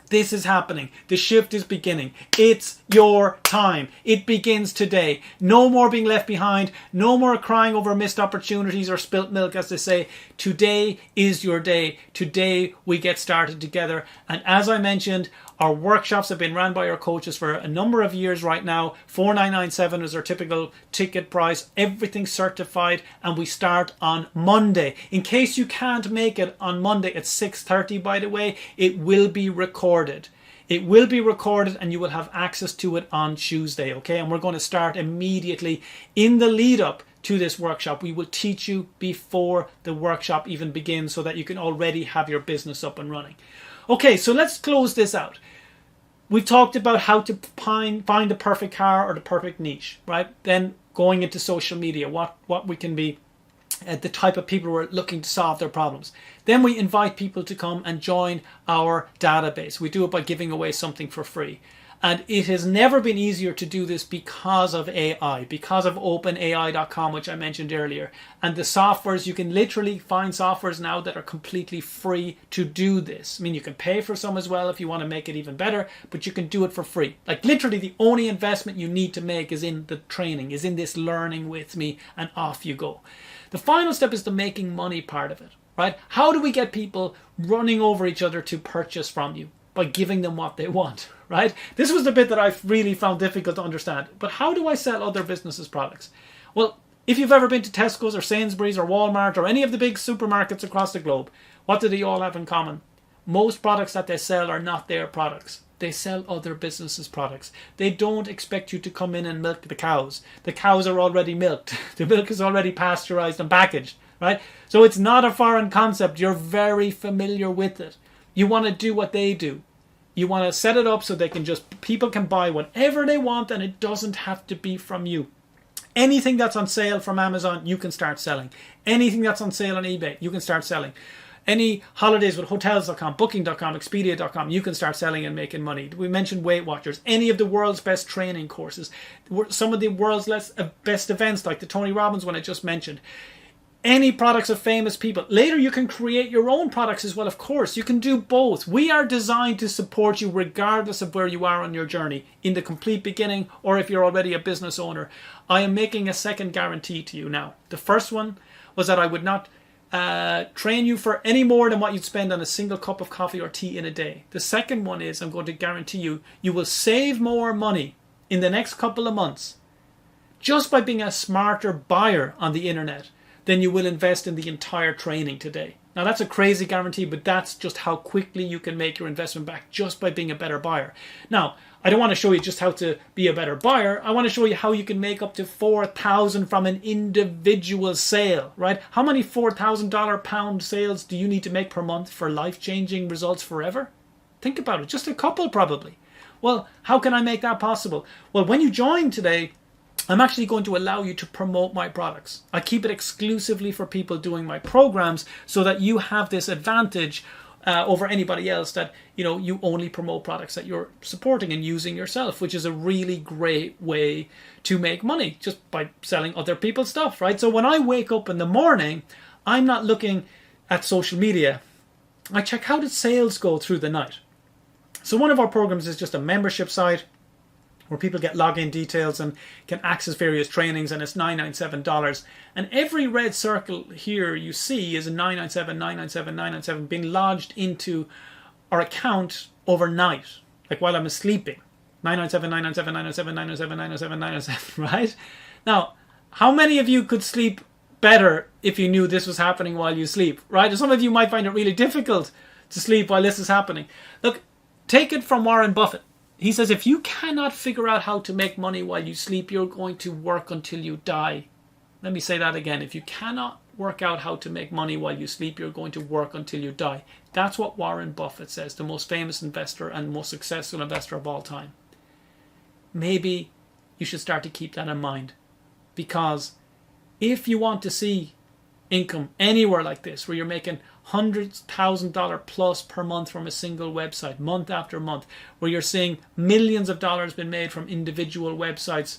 this is happening. The shift is beginning. It's your time. It begins today. No more being left behind. No more crying over missed opportunities or spilt milk, as they say. Today is your day. Today we get started together. And as I mentioned, our workshops have been run by our coaches for a number of years right now. $4,997 is our typical ticket price. Everything certified. And we start on Monday. In case you can't make it on Monday at 6:30, by the way, it will be recorded. It will be recorded and you will have access to it on Tuesday, okay? And we're going to start immediately in the lead up to this workshop. We will teach you before the workshop even begins so that you can already have your business up and running. Okay, so let's close this out. We've talked about how to find the perfect car or the perfect niche, right? Then going into social media, what we can be, the type of people who are looking to solve their problems. Then we invite people to come and join our database. We do it by giving away something for free. And it has never been easier to do this because of AI, because of OpenAI.com, which I mentioned earlier. And the softwares, you can literally find softwares now that are completely free to do this. I mean, you can pay for some as well if you want to make it even better, but you can do it for free. Like literally the only investment you need to make is in the training, is in this learning with me, and off you go. The final step is the making money part of it, right? How do we get people running over each other to purchase from you? By giving them what they want, right? This was the bit that I really found difficult to understand. But how do I sell other businesses' products? Well, if you've ever been to Tesco's or Sainsbury's or Walmart or any of the big supermarkets across the globe, what do they all have in common? Most products that they sell are not their products. They sell other businesses' products. They don't expect you to come in and milk the cows. The cows are already milked. The milk is already pasteurized and packaged, right? So it's not a foreign concept. You're very familiar with it. You want to do what they do. You want to set it up so people can buy whatever they want and it doesn't have to be from you. Anything that's on sale from Amazon, you can start selling. Anything that's on sale on eBay, you can start selling. Any holidays with hotels.com, booking.com, expedia.com, you can start selling and making money. We mentioned Weight Watchers, any of the world's best training courses, some of the world's best events like the Tony Robbins one I just mentioned. Any products of famous people. Later you can create your own products as well, of course. You can do both. We are designed to support you regardless of where you are on your journey, in the complete beginning or if you're already a business owner. I am making a second guarantee to you now. The first one was that I would not train you for any more than what you'd spend on a single cup of coffee or tea in a day. The second one is I'm going to guarantee you will save more money in the next couple of months just by being a smarter buyer on the internet than you will invest in the entire training today. Now that's a crazy guarantee, but that's just how quickly you can make your investment back just by being a better buyer. Now, I don't want to show you just how to be a better buyer. I want to show you how you can make up to $4,000 from an individual sale, right? How many $4,000 pound sales do you need to make per month for life-changing results forever? Think about it, just a couple probably. Well, how can I make that possible? Well, when you join today, I'm actually going to allow you to promote my products. I keep it exclusively for people doing my programs so that you have this advantage over anybody else that, you only promote products that you're supporting and using yourself, which is a really great way to make money just by selling other people's stuff, right? So when I wake up in the morning, I'm not looking at social media. I check how did sales go through the night. So one of our programs is just a membership site where people get login details and can access various trainings, and it's $997. And every red circle here you see is a $997, $997, $997 being lodged into our account overnight, like while I'm sleeping. $997, $997, $997, $997, $997, $997, right? Now, how many of you could sleep better if you knew this was happening while you sleep, right? And some of you might find it really difficult to sleep while this is happening. Look, take it from Warren Buffett. He says, if you cannot figure out how to make money while you sleep, you're going to work until you die. Let me say that again. If you cannot work out how to make money while you sleep, you're going to work until you die. That's what Warren Buffett says, the most famous investor and most successful investor of all time. Maybe you should start to keep that in mind, because if you want to see income anywhere like this, where you're making $100,000 plus per month from a single website, month after month, where you're seeing millions of dollars been made from individual websites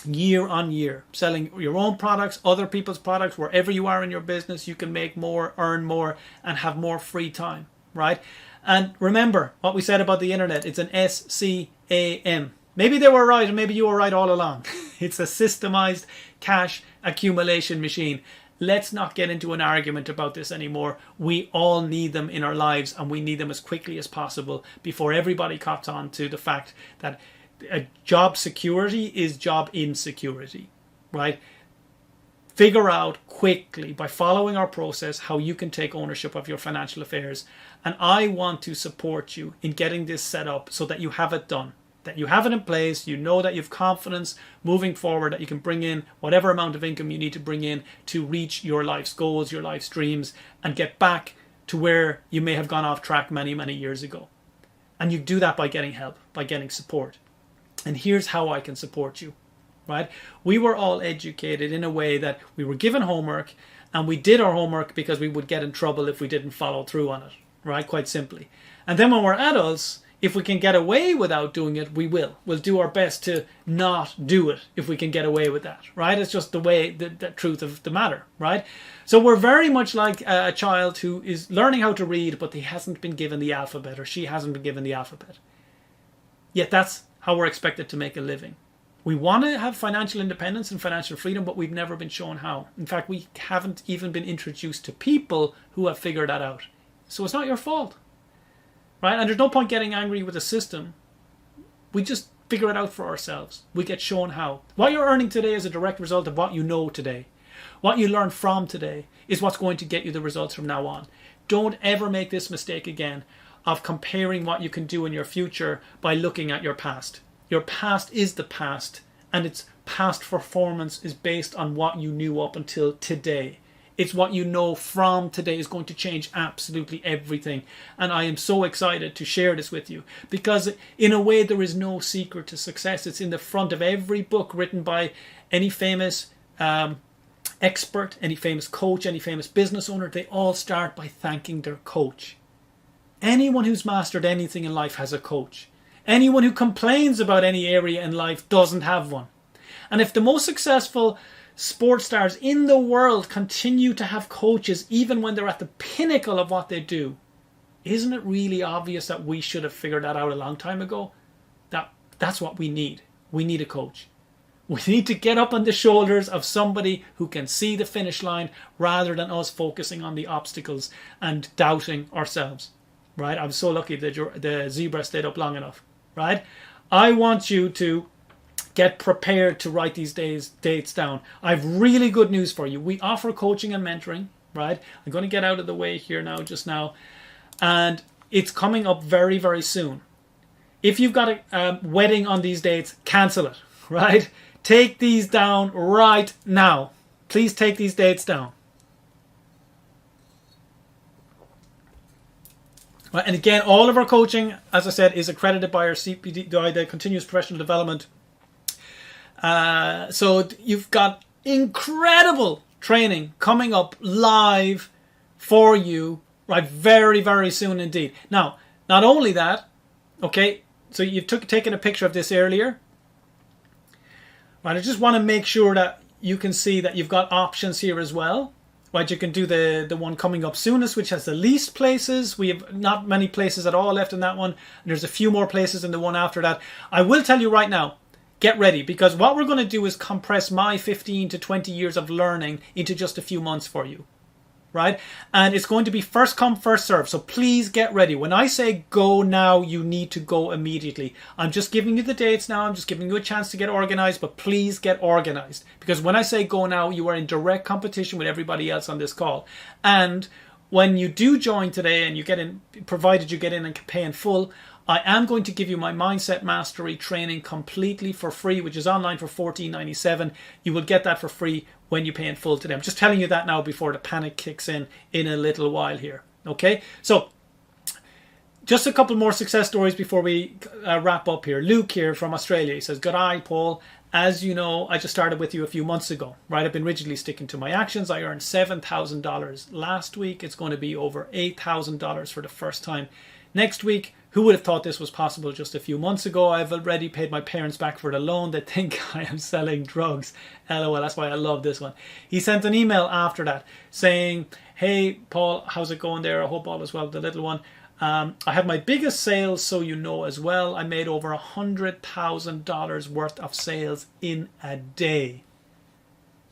year on year, selling your own products, other people's products, wherever you are in your business, you can make more, earn more, and have more free time, right? And remember what we said about the internet. It's an SCAM. Maybe they were right, and maybe you were right all along. It's a systemized cash accumulation machine. Let's not get into an argument about this anymore. We all need them in our lives, and we need them as quickly as possible before everybody cops on to the fact that job security is job insecurity, right? Figure out quickly by following our process how you can take ownership of your financial affairs. And I want to support you in getting this set up so that you have it done, that you have it in place, you know that you have confidence moving forward, that you can bring in whatever amount of income you need to bring in to reach your life's goals, your life's dreams, and get back to where you may have gone off track many, many years ago. And you do that by getting help, by getting support. And here's how I can support you, right? We were all educated in a way that we were given homework, and we did our homework because we would get in trouble if we didn't follow through on it, right? Quite simply. And then when we're adults, If we can get away without doing it, we will. We'll do our best to not do it if we can get away with that, right? It's just the way, the truth of the matter, right? So we're very much like a child who is learning how to read, but he hasn't been given the alphabet, or she hasn't been given the alphabet. Yet that's how we're expected to make a living. We want to have financial independence and financial freedom, but we've never been shown how. In fact, we haven't even been introduced to people who have figured that out. So it's not your fault. Right? And there's no point getting angry with the system. We just figure it out for ourselves. We get shown how. What you're earning today is a direct result of what you know today. What you learn from today is what's going to get you the results from now on. Don't ever make this mistake again of comparing what you can do in your future by looking at your past. Your past is the past, and its past performance is based on what you knew up until today. It's what you know from today is going to change absolutely everything. And I am so excited to share this with you, because in a way there is no secret to success. It's in the front of every book written by any famous expert, any famous coach, any famous business owner. They all start by thanking their coach. Anyone who's mastered anything in life has a coach. Anyone who complains about any area in life doesn't have one. And if the most successful sports stars in the world continue to have coaches even when they're at the pinnacle of what they do, isn't it really obvious that we should have figured that out a long time ago? That's what we need. We need a coach. We need to get up on the shoulders of somebody who can see the finish line rather than us focusing on the obstacles and doubting ourselves. Right? I'm so lucky that the zebra stayed up long enough. Right? I want you to get prepared to write these dates down. I have really good news for you. We offer coaching and mentoring, right? I'm going to get out of the way here now, just now. And it's coming up very, very soon. If you've got a wedding on these dates, cancel it, right? Take these down right now. Please take these dates down. Right, and again, all of our coaching, as I said, is accredited by our CPD, the Continuous Professional Development. So you've got incredible training coming up live for you, right, very, very soon indeed. Now, not only that, okay, so you've taken a picture of this earlier. Right, I just want to make sure that you can see that you've got options here as well. Right, you can do the one coming up soonest, which has the least places. We have not many places at all left in that one. And there's a few more places in the one after that. I will tell you right now, get ready, because what we're going to do is compress my 15 to 20 years of learning into just a few months for you. Right? And it's going to be first come, first serve. So please get ready. When I say go now, you need to go immediately. I'm just giving you the dates now. I'm just giving you a chance to get organized, but please get organized. Because when I say go now, you are in direct competition with everybody else on this call. And when you do join today and you get in, provided you get in and pay in full, I am going to give you my Mindset Mastery training completely for free, which is online for $14.97. You will get that for free when you pay in full today. I'm just telling you that now before the panic kicks in a little while here. Okay, so just a couple more success stories before we wrap up here. Luke here from Australia, he says, "Good eye, Paul. As you know, I just started with you a few months ago, right? I've been rigidly sticking to my actions. I earned $7,000 last week. It's going to be over $8,000 for the first time next week. Who would have thought this was possible just a few months ago? I've already paid my parents back for the loan. They think I am selling drugs. LOL, that's why I love this one." He sent an email after that saying, "Hey, Paul, how's it going there? I hope all is well with the little one. I have my biggest sales, so you know as well. I made over $100,000 worth of sales in a day."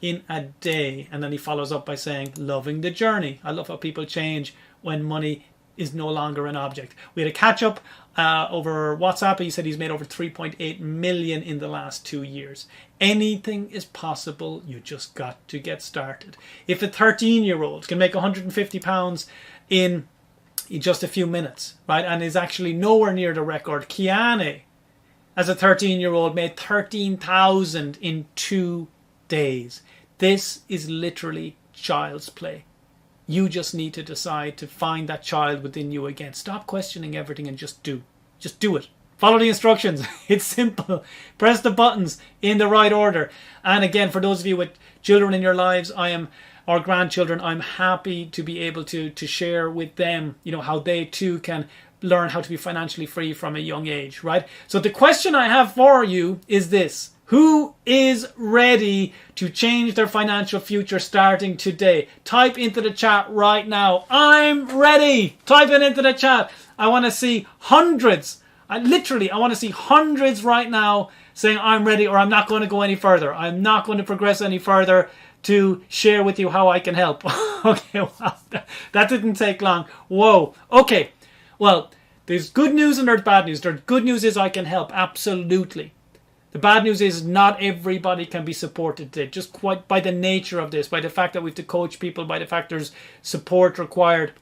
In a day. And then he follows up by saying, "Loving the journey. I love how people change when money is no longer an object." We had a catch up over WhatsApp. He said he's made over 3.8 million in the last 2 years. Anything is possible. You just got to get started. If a 13-year-old can make 150 pounds in just a few minutes, right, and is actually nowhere near the record, Kiane, as a 13-year-old, made 13,000 in 2 days. This is literally child's play. You just need to decide to find that child within you again. Stop questioning everything and just do. Just do it. Follow the instructions. It's simple. Press the buttons in the right order. And again, for those of you with children in your lives, I am our grandchildren, I'm happy to be able to share with them, how they too can learn how to be financially free from a young age, right? So the question I have for you is this: who is ready to change their financial future starting today? Type into the chat right now, I'm ready. Type it into the chat. I want to see hundreds. I want to see hundreds right now saying I'm ready, or I'm not going to go any further. I'm not going to progress any further to share with you how I can help. Okay, well, that didn't take long. Whoa. Okay. Well, there's good news and there's bad news. The good news is I can help, absolutely. The bad news is not everybody can be supported today, just quite by the nature of this, by the fact that we have to coach people, by the fact there's support required.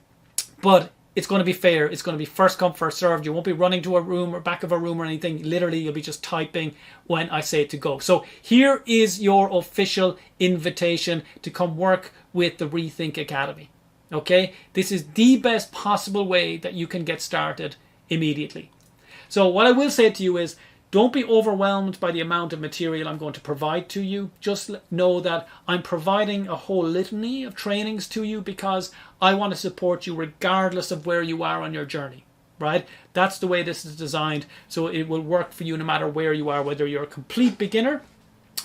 But it's going to be fair. It's going to be first come, first served. You won't be running to a room or back of a room or anything. Literally, you'll be just typing when I say to go. So here is your official invitation to come work with the Rethink Academy. Okay, this is the best possible way that you can get started immediately. So what I will say to you is, don't be overwhelmed by the amount of material I'm going to provide to you. Just know that I'm providing a whole litany of trainings to you because I want to support you regardless of where you are on your journey, right? That's the way this is designed. So it will work for you no matter where you are, whether you're a complete beginner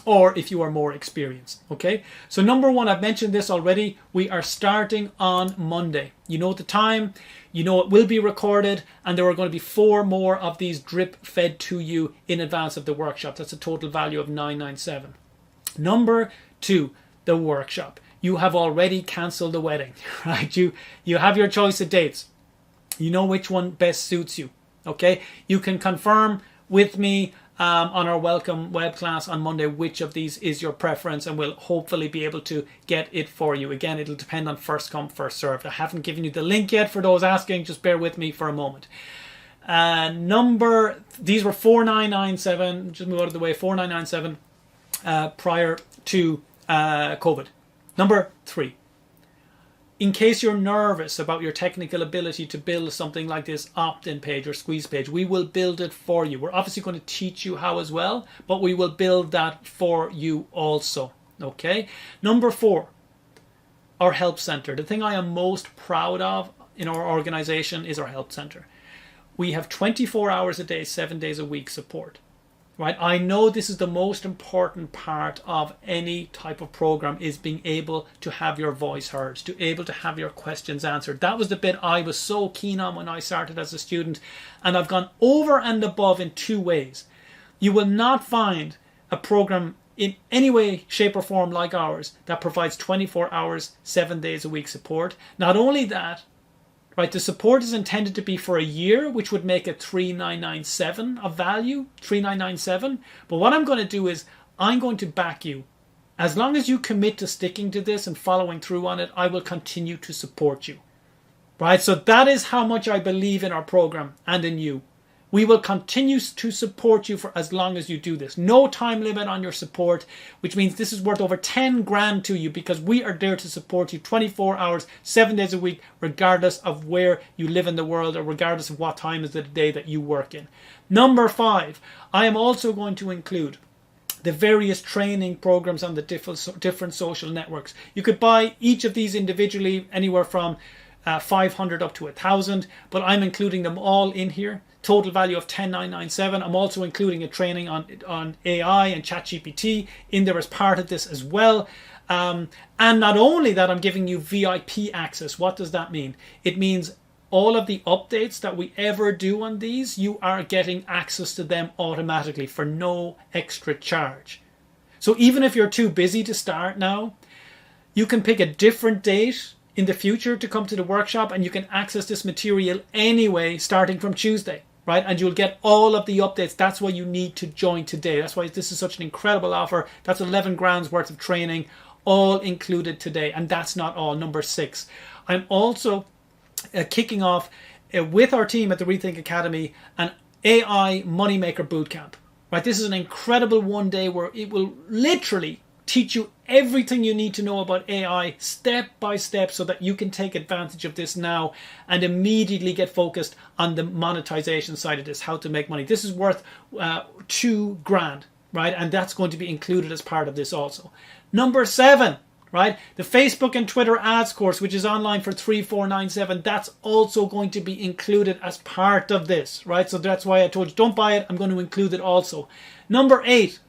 or if you are more experienced, okay? So number one, I've mentioned this already, we are starting on Monday. You know the time, you know it will be recorded, and there are going to be 4 more of these drip fed to you in advance of the workshop. That's a total value of $997. Number 2, the workshop. You have already cancelled the wedding, right? You have your choice of dates. You know which one best suits you, okay? You can confirm with me on our welcome web class on Monday which of these is your preference, and we'll hopefully be able to get it for you. Again, it'll depend on first come, first served. I haven't given you the link yet for those asking. Just bear with me for a moment. These were $4,997. Just move out of the way. $4,997 prior to COVID. Number 3. In case you're nervous about your technical ability to build something like this opt-in page or squeeze page, we will build it for you. We're obviously going to teach you how as well, but we will build that for you also. Okay? Number 4, our help center. The thing I am most proud of in our organization is our help center. We have 24 hours a day, 7 days a week support. Right? I know this is the most important part of any type of program, is being able to have your voice heard, to able to have your questions answered. That was the bit I was so keen on when I started as a student, and I've gone over and above in 2 ways. You will not find a program in any way, shape or form like ours that provides 24 hours, 7 days a week support. Not only that, right, the support is intended to be for a year, which would make it $3,997 of value, $3,997. But what I'm going to do is I'm going to back you. As long as you commit to sticking to this and following through on it, I will continue to support you. Right, so that is how much I believe in our program and in you. We will continue to support you for as long as you do this. No time limit on your support, which means this is worth over 10 grand to you, because we are there to support you 24 hours, 7 days a week, regardless of where you live in the world or regardless of what time of the day that you work in. Number 5, I am also going to include the various training programs on the different social networks. You could buy each of these individually, anywhere from 500 up to 1,000, but I'm including them all in here. Total value of $10,997. I'm also including a training on AI and ChatGPT in there as part of this as well. And not only that, I'm giving you VIP access. What does that mean? It means all of the updates that we ever do on these, you are getting access to them automatically for no extra charge. So even if you're too busy to start now, you can pick a different date in the future to come to the workshop, and you can access this material anyway starting from Tuesday. Right, and you'll get all of the updates. That's why you need to join today. That's why this is such an incredible offer. That's 11 grand's worth of training, all included today. And that's not all. Number 6, I'm also kicking off with our team at the Rethink Academy an AI Moneymaker Bootcamp. Right, this is an incredible one day where it will literally teach you everything you need to know about AI step by step, so that you can take advantage of this now and immediately get focused on the monetization side of this, how to make money. This is worth 2 grand, right? And that's going to be included as part of this also. Number 7, right? The Facebook and Twitter ads course, which is online for $3,497, that's also going to be included as part of this, right? So that's why I told you, don't buy it. I'm going to include it also. Number 8.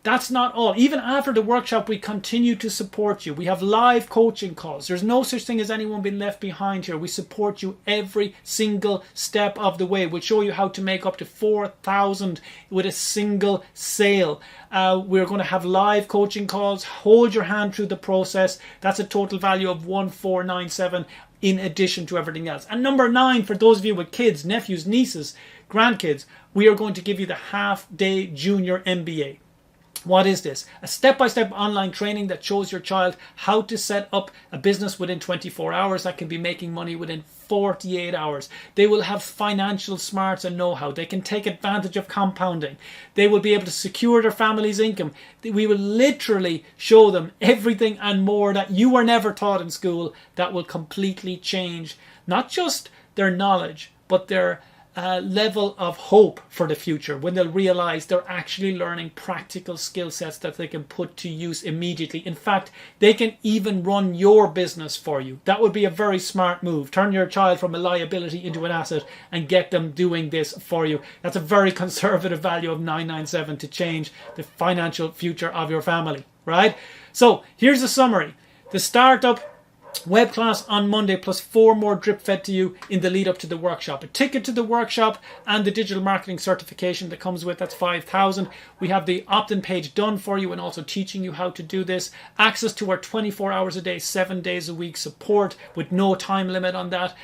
That's not all. Even after the workshop, we continue to support you. We have live coaching calls. There's no such thing as anyone being left behind here. We support you every single step of the way. We'll show you how to make up to $4,000 with a single sale. We're going to have live coaching calls. Hold your hand through the process. That's a total value of $1,497 in addition to everything else. And number 9, for those of you with kids, nephews, nieces, grandkids, we are going to give you the half-day junior MBA. What is this? A step-by-step online training that shows your child how to set up a business within 24 hours that can be making money within 48 hours. They will have financial smarts and know-how. They can take advantage of compounding. They will be able to secure their family's income. We will literally show them everything and more that you were never taught in school that will completely change not just their knowledge, but their level of hope for the future, when they'll realize they're actually learning practical skill sets that they can put to use immediately. In fact, they can even run your business for you. That would be a very smart move. Turn your child from a liability into an asset and get them doing this for you. That's a very conservative value of $997 to change the financial future of your family, right? So here's a summary. The startup web class on Monday plus 4 more drip fed to you in the lead up to the workshop. A ticket to the workshop and the digital marketing certification that comes with, that's $5,000. We have the opt-in page done for you and also teaching you how to do this. Access to our 24 hours a day, 7 days a week support with no time limit on that.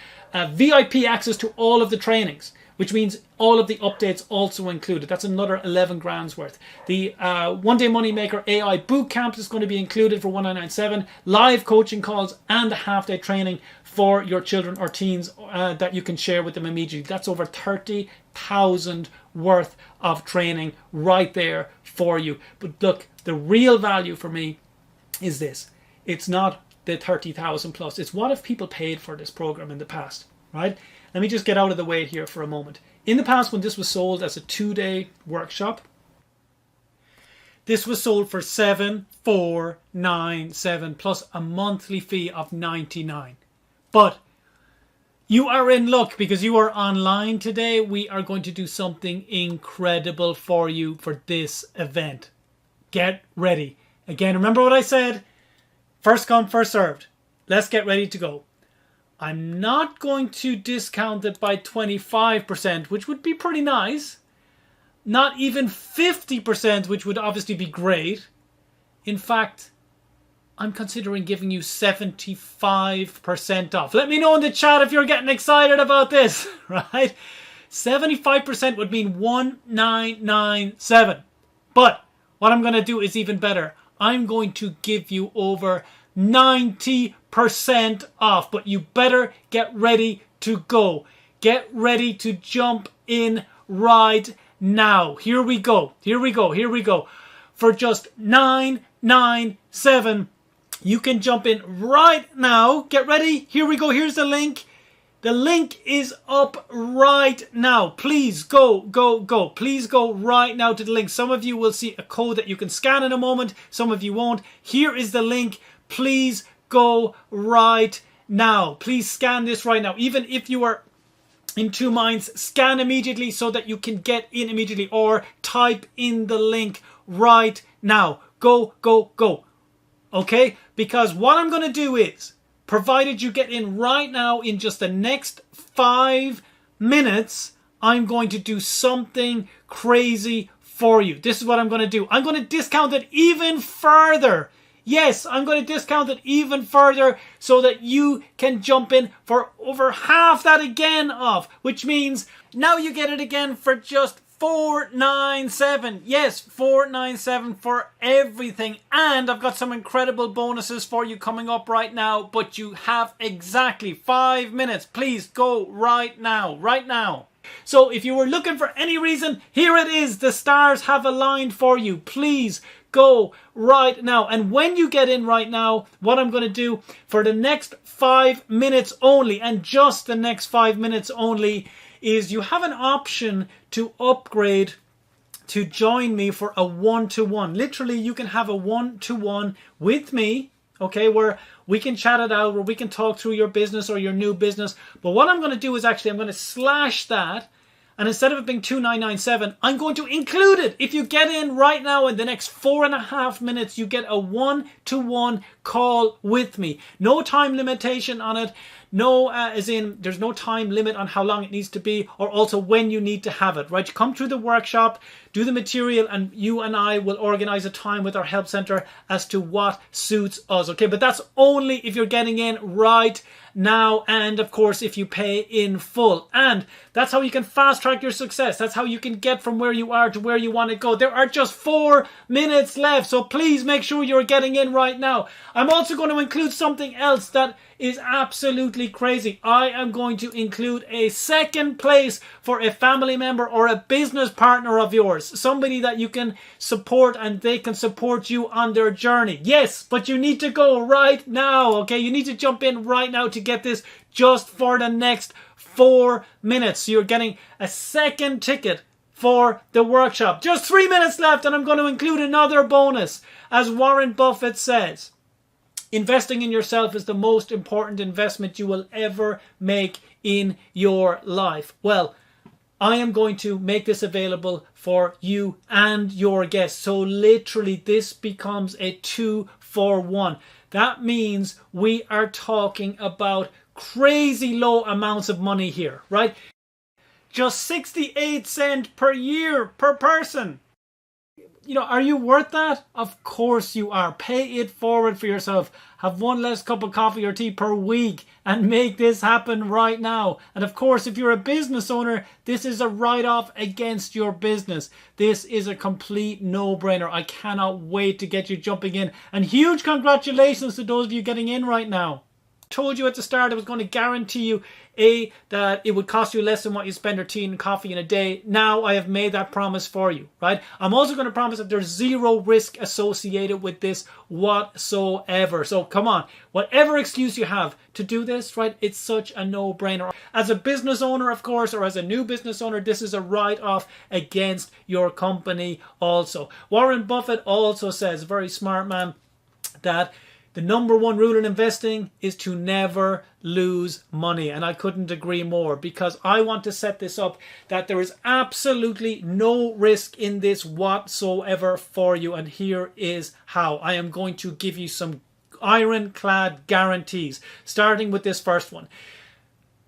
VIP access to all of the trainings, which means all of the updates also included. That's another 11 grand's worth. The One Day Moneymaker AI Bootcamp is going to be included for $1,997. Live coaching calls and a half-day training for your children or teens that you can share with them immediately. That's over $30,000 worth of training right there for you. But look, the real value for me is this. It's not the 30,000 plus. It's what have people paid for this program in the past, right? Let me just get out of the way here for a moment. In the past, when this was sold as a 2-day workshop, this was sold for $7,497 plus a monthly fee of $99. But you are in luck because you are online today. We are going to do something incredible for you for this event. Get ready. Again, remember what I said? First come, first served. Let's get ready to go. I'm not going to discount it by 25%, which would be pretty nice. Not even 50%, which would obviously be great. In fact, I'm considering giving you 75% off. Let me know in the chat if you're getting excited about this, right? 75% would mean $1,997. But what I'm going to do is even better. I'm going to give you over 90% off, but you better get ready to go. Get ready to jump in right now. Here we go. For just $997, you can jump in right now. Get ready. Here we go. Here's the link. The link is up right now. Please go. Please go right now to the link. Some of you will see a code that you can scan in a moment. Some of you won't. Here is the link. Please go right now. Please scan this right now. Even if you are in two minds, scan immediately so that you can get in immediately, or type in the link right now. Go. Okay? Because what I'm going to do is, provided you get in right now in just the next 5 minutes, I'm going to do something crazy for you. This is what I'm going to do. I'm going to discount it even further. Yes, I'm going to discount it even further so that you can jump in for over half that again off, which means now you get it again for just $497. Yes, $497 for everything. And I've got some incredible bonuses for you coming up right now, but you have exactly 5 minutes. Please go right now. So if you were looking for any reason, here it is. The stars have aligned for you. Please go right now. And when you get in right now, what I'm going to do for the next 5 minutes only, and just the next 5 minutes only, is you have an option to upgrade to join me for a one-to-one. Literally, you can have a one-to-one with me, okay, where we can chat it out, where we can talk through your business or your new business. But what I'm going to do is actually I'm going to slash that. And instead of it being $2,997, I'm going to include it. If you get in right now in the next 4.5 minutes, you get a 1-to-1 call with me. No time limitation on it. No, as in there's no time limit on how long it needs to be, or also when you need to have it, right? You come through the workshop, do the material, and you and I will organize a time with our help center as to what suits us, okay? But that's only if you're getting in right now, and of course if you pay in full. And that's how you can fast track your success. That's how you can get from where you are to where you want to go. There are just 4 minutes left, so please make sure you're getting in right now. I'm also going to include something else that is absolutely crazy. I am going to include a second place for a family member or a business partner of yours, somebody that you can support and they can support you on their journey. Yes, but you need to go right now, okay? You need to jump in right now to get this just for the next 4 minutes. So you're getting a second ticket for the workshop. Just 3 minutes left, and I'm going to include another bonus. As Warren Buffett says, investing in yourself is the most important investment you will ever make in your life. Well, I am going to make this available for you and your guests. So literally this becomes a 2-for-1. That means we are talking about crazy low amounts of money here, right? Just 68 cents per year per person. You know, are you worth that? Of course you are. Pay it forward for yourself. Have one less cup of coffee or tea per week and make this happen right now. And of course, if you're a business owner, this is a write-off against your business. This is a complete no-brainer. I cannot wait to get you jumping in. And huge congratulations to those of you getting in right now. Told you at the start I was going to guarantee you that it would cost you less than what you spend your tea and coffee in a day. Now I have made that promise for you, right? I'm also going to promise that there's zero risk associated with this whatsoever. So come on, whatever excuse you have to do this, right? It's such a no-brainer. As a business owner, of course, or as a new business owner, this is a write-off against your company also. Warren Buffett also says, very smart man, that the number one rule in investing is to never lose money. And I couldn't agree more, because I want to set this up that there is absolutely no risk in this whatsoever for you. And here is how. I am going to give you some ironclad guarantees, starting with this first one.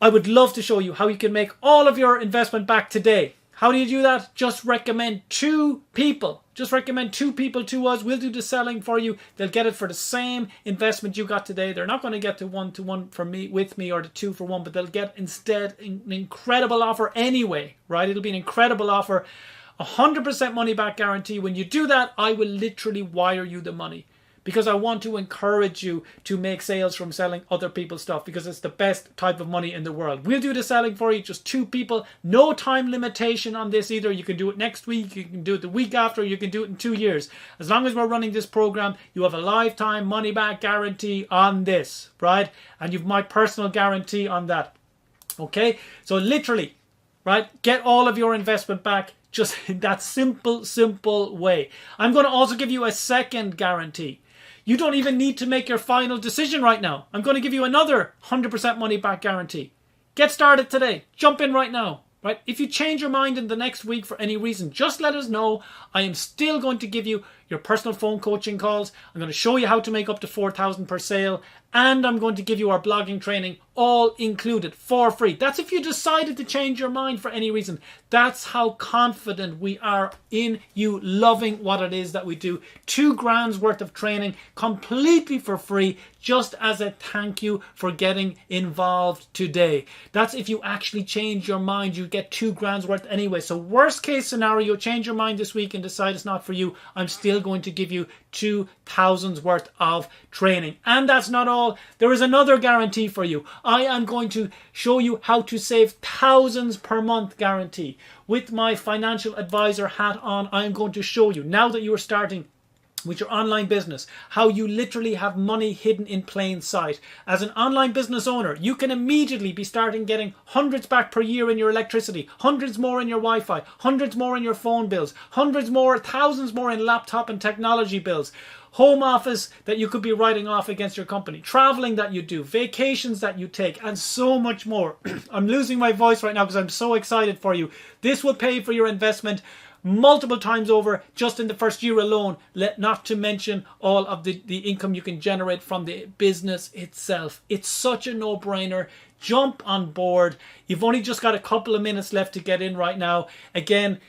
I would love to show you how you can make all of your investment back today. How do you do that? Just recommend 2 people. Just recommend 2 people to us. We'll do the selling for you. They'll get it for the same investment you got today. They're not going to get the 1-to-1 for me with me or the 2-for-1, but they'll get instead an incredible offer anyway, right? It'll be an incredible offer. 100% money back guarantee. When you do that, I will literally wire you the money, because I want to encourage you to make sales from selling other people's stuff, because it's the best type of money in the world. We'll do the selling for you, just 2 people. No time limitation on this either. You can do it next week, you can do it the week after, you can do it in 2 years. As long as we're running this program, you have a lifetime money back guarantee on this, right? And you've my personal guarantee on that. Okay? So literally, right, get all of your investment back just in that simple way. I'm going to also give you a second guarantee. You don't even need to make your final decision right now. I'm going to give you another 100% money back guarantee. Get started today. Jump in right now. Right? If you change your mind in the next week for any reason, just let us know. I am still going to give you your personal phone coaching calls. I'm going to show you how to make up to $4,000 per sale. And I'm going to give you our blogging training, all included for free. That's if you decided to change your mind for any reason. That's how confident we are in you loving what it is that we do. $2,000 worth of training completely for free, just as a thank you for getting involved today. That's if you actually change your mind. You get $2,000 worth anyway. So worst case scenario, change your mind this week and decide it's not for you. I'm still going to give you $2,000 worth of training. And that's not all. There is another guarantee for you. I am going to show you how to save thousands per month guarantee. With my financial advisor hat on, I am going to show you, now that you are starting with your online business, how you literally have money hidden in plain sight. As an online business owner, you can immediately be starting getting hundreds back per year in your electricity, hundreds more in your Wi-Fi, hundreds more in your phone bills, hundreds more, thousands more in laptop and technology bills. home office that you could be writing off against your company, traveling that you do, vacations that you take, and so much more. I'm losing my voice right now because I'm so excited for you. This will pay for your investment multiple times over just in the first year alone, not to mention all of the income you can generate from the business itself. It's such a no-brainer. Jump on board. You've only just got a couple of minutes left to get in right now. Again,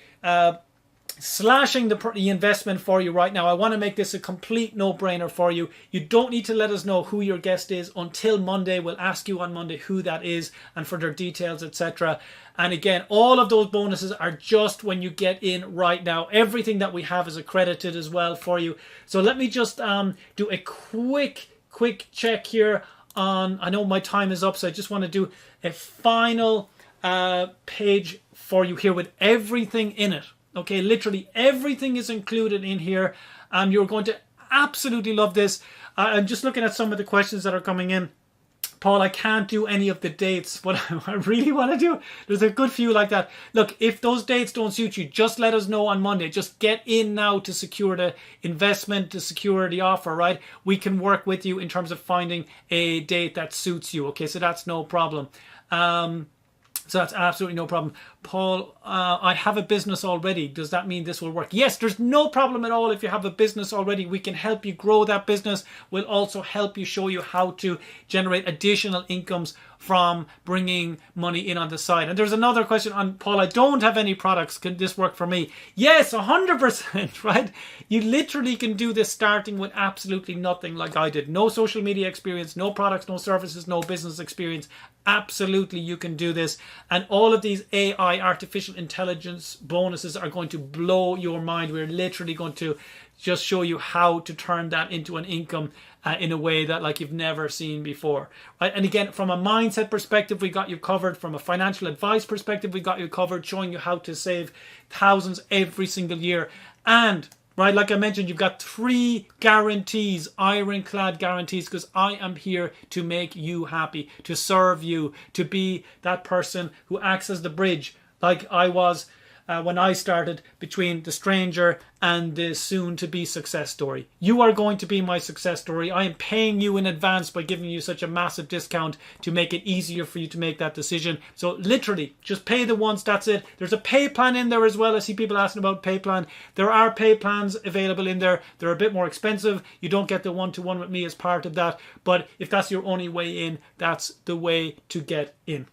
slashing the investment for you right now. I want to make this a complete no-brainer for you. You don't need to let us know who your guest is until Monday. We'll ask you on Monday who that is and for their details, etc. And again, all of those bonuses are just when you get in right now. Everything that we have is accredited as well for you. So let me just do a quick check here on, I know my time is up, so I just want to do a final page for you here with everything in it. Okay, literally everything is included in here. You're going to absolutely love this. I'm just looking at some of the questions that are coming in. Paul, I can't do any of the dates. What I really want to do, there's a good few like that. Look, if those dates don't suit you, just let us know on Monday. Just get in now to secure the investment, to secure the offer, right? We can work with you in terms of finding a date that suits you. Okay, so that's no problem. So that's absolutely no problem. Paul, I have a business already. Does that mean this will work? Yes, there's no problem at all if you have a business already. We can help you grow that business. We'll also help you, show you how to generate additional incomes from bringing money in on the side. And there's another question on, Paul, I don't have any products. Can this work for me? Yes, 100%, right? You literally can do this starting with absolutely nothing like I did. No social media experience, no products, no services, no business experience. Absolutely, you can do this. And all of these AI, artificial intelligence bonuses are going to blow your mind. We're literally going to just show you how to turn that into an income in a way that like you've never seen before. Right? And again, from a mindset perspective, we got you covered. From a financial advice perspective, we got you covered, showing you how to save thousands every single year. And right, like I mentioned, you've got 3 guarantees, ironclad guarantees, because I am here to make you happy, to serve you, to be that person who acts as the bridge, like I was when I started, between the stranger and the soon-to-be success story. You are going to be my success story. I am paying you in advance by giving you such a massive discount to make it easier for you to make that decision. So literally, just pay the once, that's it. There's a pay plan in there as well. I see people asking about pay plan. There are pay plans available in there. They're a bit more expensive. You don't get the one-to-one with me as part of that. But if that's your only way in, that's the way to get in.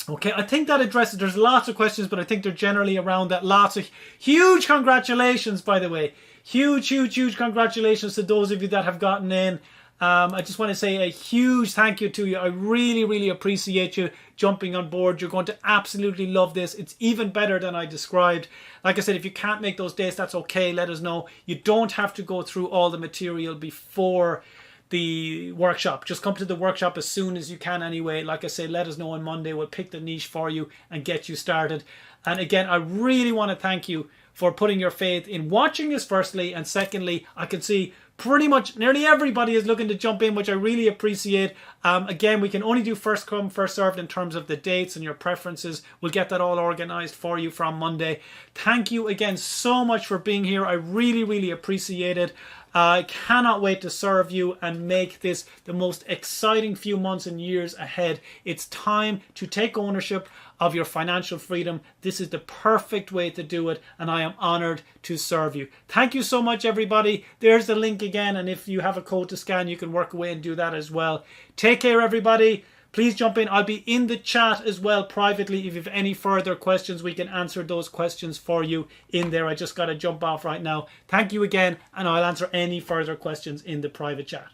Okay, I think that addresses, there's lots of questions, but I think they're generally around that. Lots of huge congratulations, by the way. Huge congratulations to those of you that have gotten in. I just want to say a huge thank you to you. I really appreciate you jumping on board. You're going to absolutely love this. It's even better than I described. Like I said, if you can't make those dates, that's okay. Let us know. You don't have to go through all the material before the workshop. Just come to the workshop as soon as you can anyway. Like I say, let us know on Monday. We'll pick the niche for you and get you started. And again, I really want to thank you for putting your faith in watching this firstly, and secondly, I can see pretty much nearly everybody is looking to jump in, which I really appreciate. Again, we can only do first come, first served in terms of the dates and your preferences. We'll get that all organized for you from Monday. Thank you again so much for being here. I really appreciate it. I cannot wait to serve you and make this the most exciting few months and years ahead. It's time to take ownership of your financial freedom. This is the perfect way to do it, and I am honored to serve you. Thank you so much, everybody. There's the link again, and if you have a code to scan, you can work away and do that as well. Take care, everybody. Please jump in. I'll be in the chat as well privately. If you have any further questions, we can answer those questions for you in there. I just got to jump off right now. Thank you again, and I'll answer any further questions in the private chat.